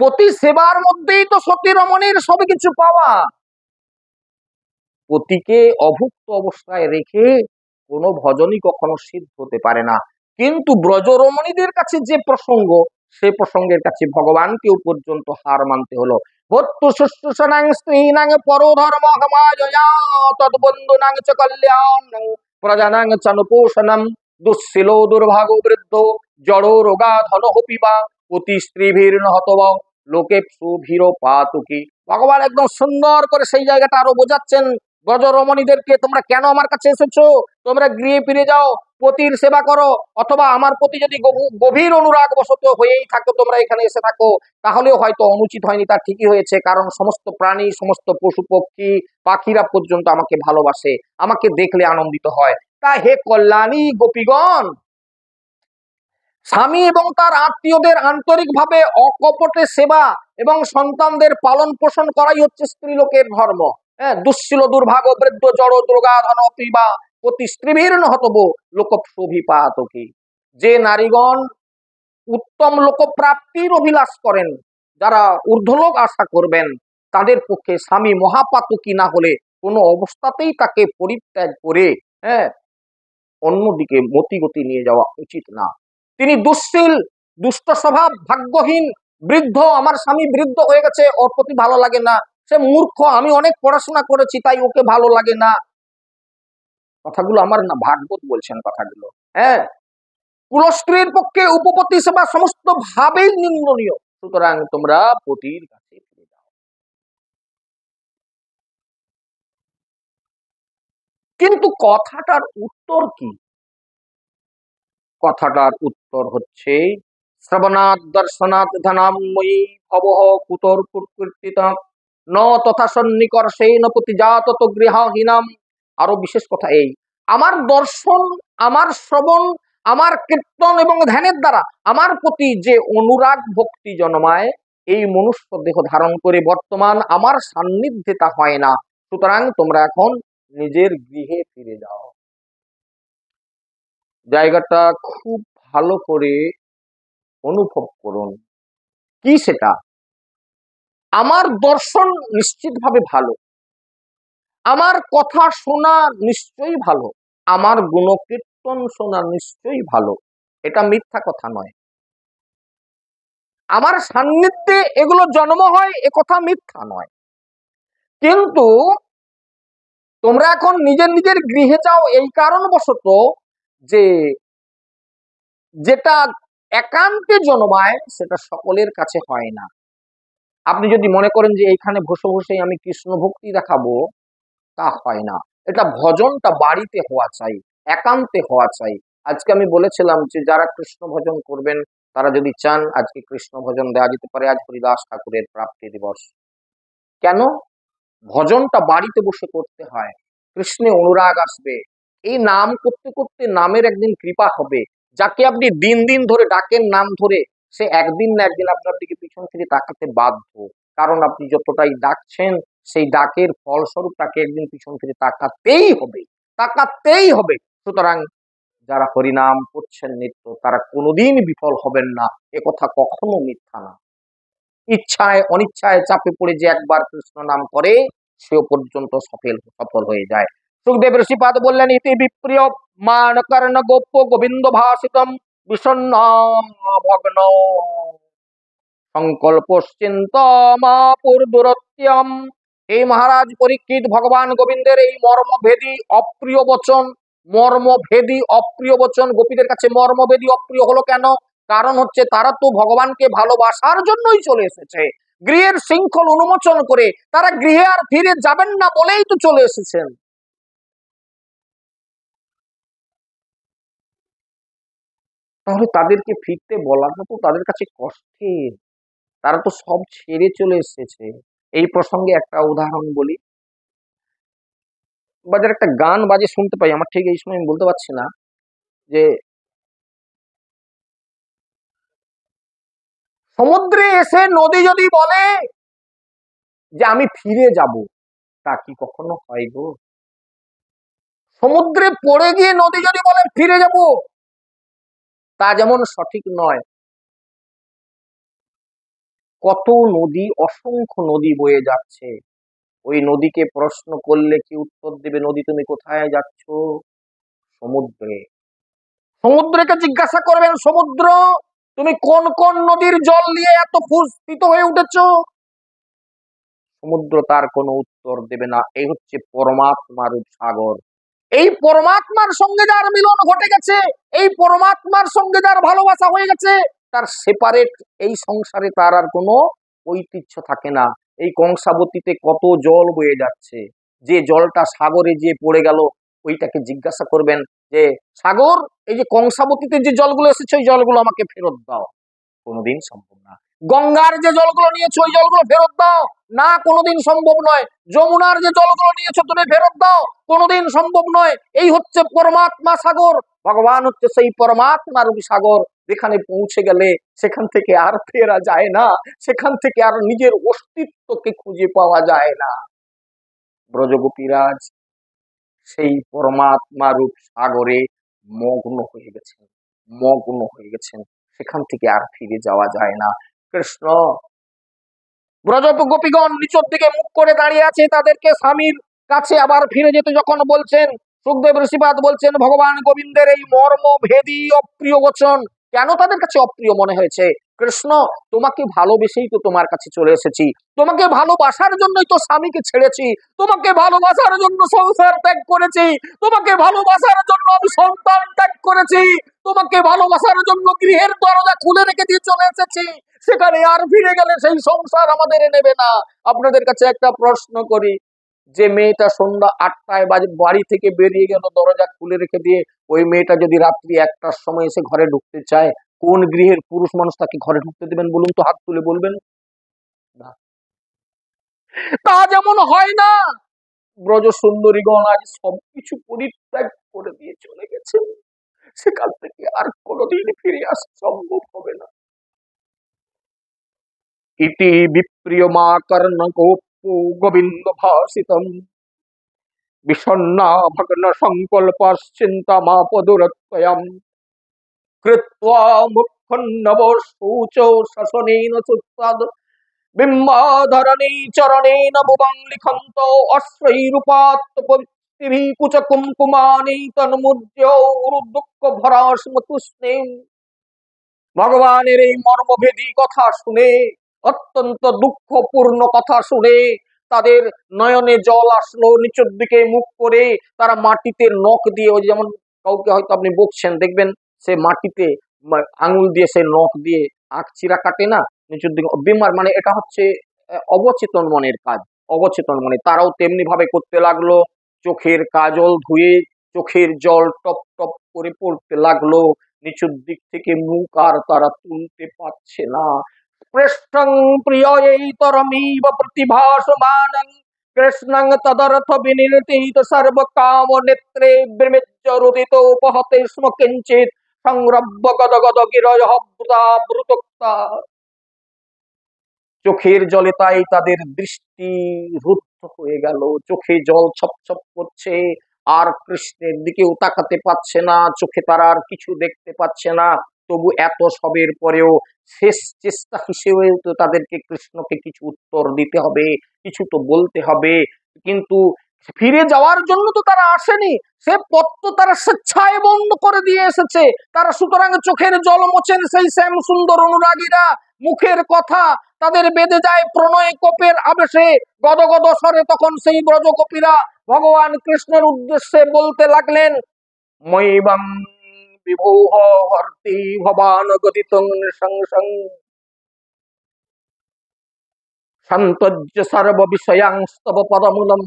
পতি সেবার মধ্যেই তো সতী রমণীর সবকিছু পাওয়া। পতিকে অভুক্ত অবস্থায় রেখে কোনো ভজনই কখনো সিদ্ধ হতে পারে না। কিন্তু ব্রজরমণীদের কাছে যে প্রসঙ্গ, সে প্রসঙ্গের কাছে ভগবানকেও পর্যন্ত হার মানতে হলো। ভর্তু শুশ্রূষণাং স্ত্রীণাং পরধর্ম সমাজয়া তদ্বন্ধুনাং চ কল্যাণং প্রজানাং চানুপোষণম দুঃশীলো দুর্ভাগো বৃদ্ধ জড়ো রোগা ধনহ পিবা অতি স্ত্রীভীর নহতবা লোকে সুভীর পাতুকি। ভগবান একদম সুন্দর করে সেই জায়গাটা আরো বোঝাচ্ছেন ব্রজরমণীদেরকে, তোমরা কেন আমার কাছে এসেছো? তোমরা গৃহে ফিরে যাও, পতির সেবা করো, অথবা আমার প্রতি যদি গভীর অনুরাগ বশত হয়েই থাকো, তোমরা এখানে এসে থাকো, তাহলেও হয়তো অনুচিত হয়নি, তার ঠিকই হয়েছে। কারণ সমস্ত প্রাণী, সমস্ত পশু পক্ষী পাখিরা পর্যন্ত আমাকে ভালোবাসে, আমাকে দেখলে আনন্দিত হয়। তা হে কল্যাণী গোপীগণ, স্বামী এবং তার আত্মীয়দের আন্তরিকভাবে অকপটে সেবা এবং সন্তানদের পালন পোষণ করাই হচ্ছে স্ত্রীলোকের ধর্ম। হ্যাঁ, দুঃশীল দুর্ভাগ্য বৃদ্ধ জড় দুর্গা ধন পিবা অতি স্ত্রীবীর্ণ হতব লোকপ্রভিপাতকি। যে নারীগণ উত্তম লোকপ্রাপ্তির অভিলাষ করেন, যারা ঊর্ধ্বলোক আশা করবেন, তাদের পক্ষে স্বামী মহাপাতকী না হলে কোনো অবস্থাতেই তাকে পরিত্যাগ করে হ্যাঁ অন্যদিকে মতিগতি নিয়ে যাওয়া উচিত না। তিনি দুশ্শীল, দুষ্ট স্বভাব, ভাগ্যহীন, বৃদ্ধ, আমার স্বামী বৃদ্ধ হয়ে গেছে, ওর প্রতি ভালো লাগে না, সে মূর্খ, আমি অনেক পড়াশোনা করেছি তাই ওকে ভালো লাগে না, কথাগুলো আমার না, ভাগবত বলছেন কথাগুলো। হ্যাঁ, কুলস্ত্রীর পক্ষে উপপতি সেবা সমস্ত ভাবেই নিন্দনীয়। সুতরাং তোমরা পতির কাছে ফিরে যাও। কিন্তু কথাটার উত্তর কি? কথাটার উত্তর হচ্ছে শ্রবণাৎ দর্শনাৎ ধনাময়ী ভবঃ কুতর কুর্কীর্তিতা ন তথা সন্নিকর্ষেণ প্রতিজাত তো গৃহহীনাম। আরো বিশেষ কথা এই, আমার দর্শন, আমার শ্রবণ, আমার কীর্তন এবং ধ্যানের দ্বারা আমার প্রতি যে অনুরাগ ভক্তি জন্মায়, এই মনুষ্য দেহ ধারণ করে বর্তমান আমার সান্নিধ্যে তা হয় না। সুতরাং তোমরা এখন নিজের গৃহে ফিরে যাও। জায়গাটা খুব ভালো করে অনুভব করুন। কি সেটা? আমার দর্শন নিশ্চিতভাবে ভালো, আমার কথা শোনা নিশ্চয়ই ভালো, আমার গুণকীর্তন শোনা নিশ্চয়ই ভালো, এটা মিথ্যা কথা নয়। আমার সান্নিধ্যে এগুলো জন্ম হয়, এ কথা মিথ্যা নয়। কিন্তু তোমরা এখন নিজের নিজের গৃহে যাও এই কারণবশত যে যেটা একান্তে জন্মায় সেটা সকলের কাছে হয় না। আপনি যদি মনে করেন যে এইখানে বসে বসে আমি কৃষ্ণ ভক্তি দেখাবো, তা হয় না। এটা ভজনটা বাড়িতে হওয়া চাই, একান্তে হওয়া চাই। আজকে আমি বলেছিলাম যে যারা কৃষ্ণ ভজন করবেন, তারা যদি চান আজকে কৃষ্ণ ভজন দেওয়া যেতে পারে। আজ হরিদাস ঠাকুরের প্রাপ্তি দিবস। কেন? ভজনটা বাড়িতে বসে করতে হয়, কৃষ্ণে অনুরাগ আসবে। এই নাম করতে করতে নামের একদিন কৃপা হবে। যাকে আপনি দিন দিন ধরে ডাকেন নাম ধরে, সে একদিন না একদিন আপনার দিকে পিছন থেকে তাকাতে বাধ্য। কারণ আপনি যতটাই ডাকছেন, সেই ডাকের ফলস্বরূপ তাকে একদিন পিছন থেকে তাকাতেই হবে, তাকাতেই হবে। সুতরাং যারা হরিনাম করছেন নিত্য, তারা কোনোদিন বিফল হবেন না, এ কথা কখনো মিথ্যা না। ইচ্ছায় অনিচ্ছায় চাপে পড়ে যে একবার কৃষ্ণ নাম করে সেও পর্যন্ত সফল হয়ে যায়। সুখদেব ঋষিপাদ বললেন, ইতি বিপ্রিয় মান কর্ণ গোপ্য গোবিন্দ ভাষিতম বিষণ্ণ ভগ্ন সংকল্পশ্চিন্তমাপুরদুরত্যম। এই মহারাজ পরীক্ষিত, ভগবান গোবিন্দের এই মর্মভেদী অপ্রিয় বচন গোপীদের কাছে মর্মভেদী অপ্রিয় হলো কেন? কারণ হচ্ছে তারা তো ভগবানকে ভালোবাসার জন্যই চলে এসেছে, গৃহের শৃঙ্খল উন্মোচন করে তারা গৃহে আর ফিরে যাবেন না বলেই তো চলে এসেছেন। তাহলে তাদেরকে ফিরতে বলাটা তো তাদের কাছে কষ্টের, তারা তো সব ছেড়ে চলে এসেছে। এই প্রসঙ্গে একটা উদাহরণ বলি। বাজার একটা গান বাজে শুনতে পাই, আমার ঠিক এই সময় আমি বলতে পারছি না, যে সমুদ্রে এসে নদী যদি বলে যে আমি ফিরে যাব, তা কি কখনো হয় গো? সমুদ্রে পড়ে গিয়ে নদী যদি বলে ফিরে যাব, তা যেমন সঠিক নয়। কত নদী, অসংখ্য নদী বয়ে যাচ্ছে, ওই নদীকে প্রশ্ন করলে কি উত্তর দেবে? নদী তুমি কোথায় যাচ্ছ? সমুদ্রে। সমুদ্রকে জিজ্ঞাসা করবেন, সমুদ্র তুমি কোন কোন নদীর জল নিয়ে এত ফুসফিত হয়ে উঠেছ? সমুদ্র তার কোনো উত্তর দেবে না। এই হচ্ছে পরমাত্মার সাগর। এই পরমাত্মার সঙ্গে যার মিলন ঘটে গেছে, এই পরমাত্মার সঙ্গে যার ভালোবাসা হয়ে গেছে, তার সেপারেট এই সংসারে তার আর কোনো ঐতিহ্য থাকে না। এই কংসাবতীতে কত জল বয়ে যাচ্ছে, যে জলটা সাগরে যে পড়ে গেল, ওইটাকে জিজ্ঞাসা করবেন যে সাগর, এই যে কংসাবতীতে যে জলগুলো এসেছে ওই জলগুলো আমাকে ফেরত দাও। কোনোদিন সম্ভব না। গঙ্গার যে জলগুলো নিয়েছো ওই জলগুলো ফেরত দাও, না, কোনোদিন সম্ভব নয়। যমুনার যে জলগুলো নিয়েছো তুমি ফেরত দাও, কোনোদিন সম্ভব নয়। এই হচ্ছে পরমাত্মা সাগর। ভগবান হচ্ছে সেই পরমাত্মা রূপী সাগর, যেখানে পৌঁছে গেলে সেখান থেকে আর ফেরা যায় না, সেখান থেকে আর নিজের অস্তিত্বকে খুঁজে পাওয়া যায় না। ব্রজগোপীরাজ সেই পরমাত্মা রূপ সাগরে মগ্ন হয়ে গেছেন, সেখান থেকে আর ফিরে যাওয়া যায় না। কৃষ্ণ ব্রজ গোপীগণ নিচের দিকে মুখ করে দাঁড়িয়ে আছে, তাদেরকে স্বামীর কাছে আবার ফিরে যেতে যখন বলছেন, সুখদেব ঋষিপাদ বলছেন ভগবান গোবিন্দের এই মর্মভেদী অপ্রিয় বচন কেন তাদের কাছে অপ্রিয় মনে হয়েছে? কৃষ্ণ, তোমাকে ভালোবেসেই তো তোমার কাছে চলে এসেছি, তোমাকে ভালোবাসার জন্যই তো স্বামীকে ছেড়েছি, তোমাকে ভালোবাসার জন্য সংসার ত্যাগ করেছি, তোমাকে ভালোবাসার জন্য আমি সন্তান ত্যাগ করেছি, তোমাকে ভালোবাসার জন্য গৃহের দরজা খুলে রেখে দিয়ে চলে এসেছি, সেখানে আর ফিরে গেলে সেই সংসার আমাদের নেবে না। আপনাদের কাছে একটা প্রশ্ন করি, যে মেয়েটা সন্ধ্যা 8টায় বাড়ি থেকে বেরিয়ে গেল দরজা খুলে রেখে দিয়ে, ওই মেয়েটা যদি রাত্রি 1টার সময় এসে ঘরে ঢুকতে চায়, কোন গৃহের পুরুষ মানুষ তাকে ঘরে ঢুকতে দেবেন বলুন তো? হাত তুলে বলবেন। না, তা যেমন হয় না, ব্রজ সুন্দরীগণ আজ সবকিছু পরিত্যাগ করে দিয়ে চলে গেছে, সেখান থেকে আর কোনোদিন ফিরে আসা সম্ভব হবে না। ইতি বিপ্রিয়মা কর্ণ গোপো গোবিন্দ ভাষিতম বিষণ্ণা ভগ্ন সংকল্পশ্চিন্তামাপদুরত্বয়ম কৃত্বা মুখন্নব শৌচ শশনেন সুস্বাদ বিম্বাধরণী চরণেন ভুবং লিখন্ত অশ্রৈরূপাৎ কুচ কুমকুমানি তন্মুদ্য দুঃখ ভরাস্ম তুষ্ণে। ভগবানের এই মর্মভেদী কথা শুনে, অত্যন্ত দুঃখপূর্ণ কথা শুনে তাদের নয়নে জল আসলো, নিচের দিকে মুখ করে তারা মাটিতে নখ দিয়ে, ওই যেমন কাউকে হয়তো আপনি বকছেন, দেখবেন সে মাটিতে আঙুল দিয়ে সে নখ দিয়ে আখ চিরা কাটে না, নিচের দিকে বিমার, মানে এটা হচ্ছে অবচেতন মনের কাজ। অবচেতন মনে তারাও তেমনি ভাবে করতে লাগলো, চোখের কাজল ধুয়ে চোখের জল টপ টপ করে পড়তে লাগলো, নিচুর দিক থেকে মুখ আর তারা তুলতে পারছে না। কৃষ্ণং প্রিয়তরমিব প্রতিভাসমানং কৃষ্ণং তদর্থ বিনির্তীত সর্বকাম নেত্রে বিমিজ্জরুদিত উপহতে স্ম কিঞ্চিত সংরব্য গদগদ গিরয়ঃ বৃতা। চোখের জলে তাই তাদের দৃষ্টি রুদ্ধ হয়ে গেল, চোখে জল ছপছপ করছে, আর কৃষ্ণের দিকেও তাকাতে পাচ্ছে না, চোখে তারা আর কিছু দেখতে পাচ্ছে না। তবু এত সবের পরেও শেষ চেষ্টা হিসেবে তো তাদেরকে কৃষ্ণকে কিছু উত্তর দিতে হবে, কিছু তো বলতে হবে। কিন্তু ফিরে যাওয়ার জন্য তো তারা আসেনি, সে পথ তো তারা স্বেচ্ছায় বন্ধ করে দিয়ে এসেছে। তারা সুতরাং চোখের জল মোছেন সেই শ্যাম সুন্দর অনুরাগীরা, মুখের কথা তাদের বেঁধে যায় প্রণয় কোপের আবেশে, গদগদ স্বরে তখন সেই ব্রজগোপীরা ভগবান কৃষ্ণের উদ্দেশ্যে বলতে লাগলেন, মৈবাং বিভোহ হর্তি ভবান গদিতং সংসং সন্তজ্য সর্ব বিষয়াংস্তব পদমূলম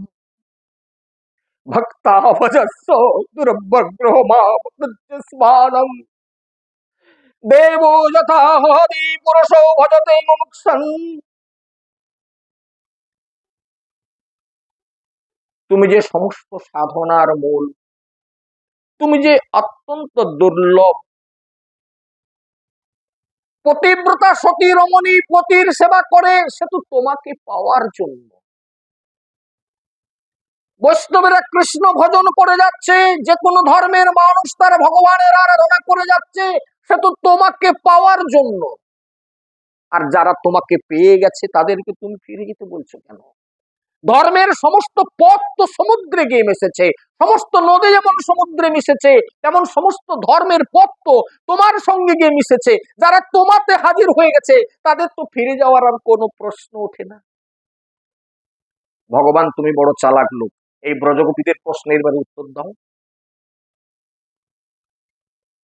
ভক্তা ভজস্ব দুর্বগ্রহ মা স্মানম দেবো যথা হদি পুরুষো ভজতে মুমুক্ষুঃ। তুমি যে সমস্ত সাধনার মূল, তুমি যে অত্যন্ত দুর্লভ, পতিব্রতা সতী রমণী পতির সেবা করে, সে তো তোমাকে পাওয়ার জন্য। বৈষ্ণবেরা কৃষ্ণ ভজন করে যাচ্ছে, যে কোনো ধর্মের মানুষ তার ভগবানের আরাধনা করে যাচ্ছে, সে তো তোমাকে পাওয়ার জন্য। আর যারা তোমাকে পেয়ে গেছে তাদেরকে তুমি ফিরে যেতে বলছো কেন? ধর্মের সমস্ত পথ তো সমুদ্রে গিয়ে মিশেছে, সমস্ত নদী যেমন সমুদ্রে মিশেছে, তেমন সমস্ত ধর্মের পথ তো তোমার সঙ্গে গিয়ে মিশেছে। যারা তোমাতে হাজির হয়ে গেছে তাদের তো ফিরে যাওয়ার আর কোনো প্রশ্ন ওঠে না। ভগবান তুমি বড় চালাক লোক, এই ব্রজগোপীদের প্রশ্নের এবারে উত্তর দাও।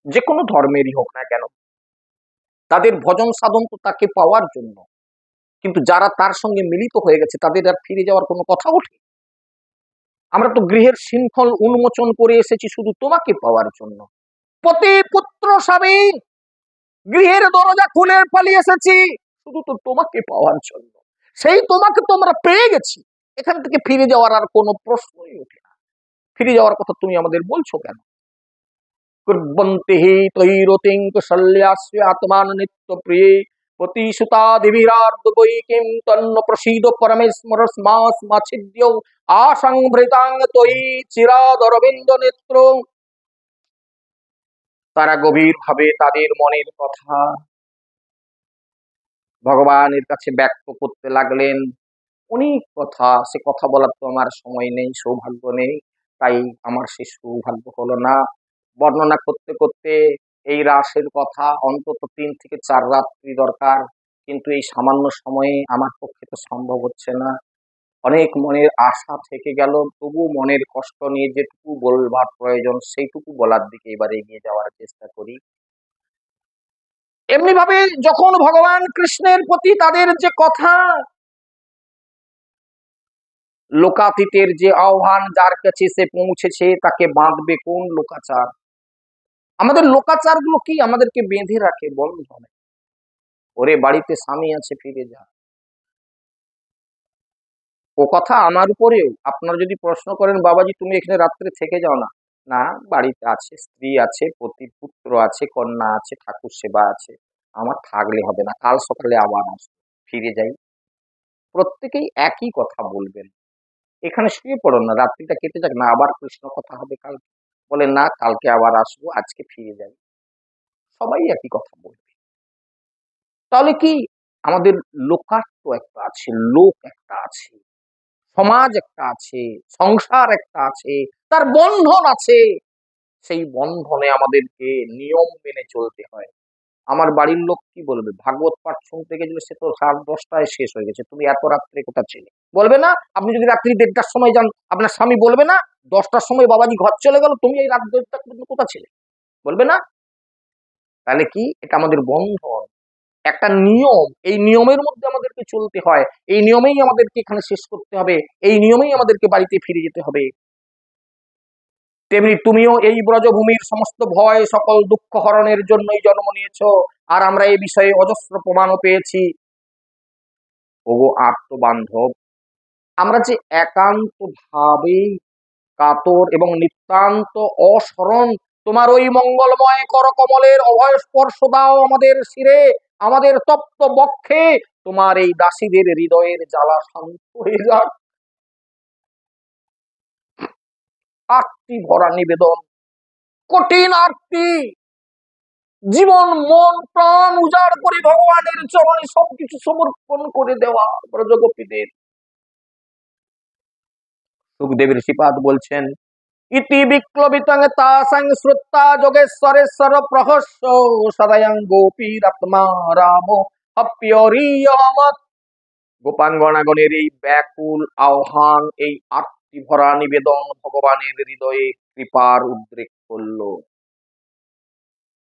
যে কোনো ধর্মেরই হোক না কেন, তাদের ভজন সাধন তো তাকে পাওয়ার জন্য, কিন্তু যারা তার সঙ্গে মিলিত হয়ে গেছে তাদের আর ফিরে যাওয়ার কোনো কথা ওঠে? আমরা তো গৃহের শৃঙ্খল উন্মোচন করে এসেছি শুধু তোমাকে পাওয়ার জন্য। পতি পুত্র স্বামী গৃহের দরজা খুলে পালিয়ে এসেছি শুধু তো তোমাকে পাওয়ার জন্য। সেই তোমাকে তো আমরা পেয়ে গেছি, এখান থেকে ফিরে যাওয়ার আর কোনো প্রশ্নই ওঠে না। ফিরে যাওয়ার কথা তুমি আমাদের বলছো কেন? কুর্বন্তি হি তৈরতিং কুশল্যাস্য আত্মান নিত্য প্রিয়ে পতিসুতা দেবীরার্দ বৈকিং তন্ন প্রসীদ পরমেশ্বর স্মাস মাছিদ্য আসংভৃতাং তৈ চিরাদরবিন্দ নেত্র। তারা গভীর ভাবে তাদের মনের কথা ভগবানের কাছে ব্যক্ত করতে লাগলেন। অনেক কথা, সে কথা বলার তো আমার সময় নেই, সৌভাগ্য নেই, তাই আমার সে সৌভাগ্য হলো না। বর্ণনা করতে করতে এই রাসের কথা অন্তত 3 থেকে 4 রাত্রি দরকার, কিন্তু এই সামান্য সময়ে আমার পক্ষে তো সম্ভব হচ্ছে না। অনেক মনের আশা থেকে গেল, তবু মনের কষ্ট নিয়ে যেটুকু বলবার প্রয়োজন সেইটুকু বলার দিকে এবারে এগিয়ে যাওয়ার চেষ্টা করি। এমনি ভাবে যখন ভগবান কৃষ্ণের প্রতি তাদের যে কথা, লোকাতীতের যে আহ্বান, যার কাছে সে পৌঁছেছে তাকে বাঁধবে কোন লোকাচার? আমাদের লোকাচার গুলো কি আমাদেরকে বেঁধে রাখে বন্ধনে? ওরে বাড়িতে স্বামী আছে ফিরে যা, ও কথা আমার উপরেও। আপনার যদি প্রশ্ন করেন বাবাজি তুমি এখানে রাত্রে থেকে যাও না, না বাড়িতে আছে, স্ত্রী আছে, পতি পুত্র আছে, কন্যা আছে, ঠাকুর সেবা আছে, আমার থাকলে হবে না, কাল সকালে আবার আসবো, ফিরে যাই। প্রত্যেকেই একই কথা বলবেন, এখানে শুয়ে পড়ো না, রাত্রিটা কেটে যাক না, আবার কৃষ্ণ কথা হবে কাল। বলে না কালকে আবার আসবো, আজকে ফিরে যাই। সবাই একই কথা বলবে। তাহলে কি আমাদের লোকাত্ম একটা আছে, লোক একটা আছে, সমাজ একটা আছে, সংসার একটা আছে, তার বন্ধন আছে। সেই বন্ধনে আমাদেরকে নিয়ম মেনে চলতে হয়। আমার বাড়ির লোক কি বলবে? ভাগবত পাঠ শুনতে গেলে সে তো 10:30টায় শেষ হয়ে গেছে, তুমি এত রাত্রে কোথা ছিলে? বলবে না? আপনি যদি রাত্রি 1:30টার সময় যান আপনার স্বামী বলবে না 10টার সময় বাবাজি ঘর চলে গেল, তুমি এই রাত 1:30টা পর্যন্ত কোথা ছিলে? বলবে না? তাহলে কি এটা আমাদের বন্ধন, একটা নিয়ম, এই নিয়মের মধ্যে আমাদেরকে চলতে হয়, এই নিয়মেই আমাদেরকে এখানে শেষ করতে হবে, এই নিয়মেই আমাদেরকে বাড়িতে ফিরে যেতে হবে। তেমনি তুমিও এই ব্রজভূমির সমস্ত ভয় সকল দুঃখ হরণের জন্যই জন্ম নিয়েছো, আর আমরা এই বিষয়ে অজস্র প্রমাণও পেয়েছি। ওগো আত্মবান্ধব, আমরা যে একান্ত ভাবে কাতর এবং নিতান্ত অসরণ, তোমার ওই মঙ্গলময় করকমলের অভয় স্পর্শ দাও আমাদের শিরে, আমাদের তপ্ত বক্ষে, তোমার এই দাসীদের হৃদয়ের জ্বালা শান্ত হয়ে যাক। আরতি ভরা নিবেদন, কঠিন আরতি, জীবন মন প্রাণ উজাড় করে ভগবানের চরণে সবকিছু সমর্পণ করে দেওয়া ব্রজগোপীদের। সুখদেবের শ্রীপাদ বলছেন, ইতি বিক্লবিতং তাসাং শ্রুত্তা যোগেশ্বরেশ্বর প্রহস্য সদয়ং গোপীরাত্মা রাম অপ্যরিয়মত। গোপাঙ্গনাগণের এই ব্যাকুল আহ্বান, এই আত্মভরা নিবেদন ভগবানের হৃদয়ে কৃপার উদ্রেক করলো।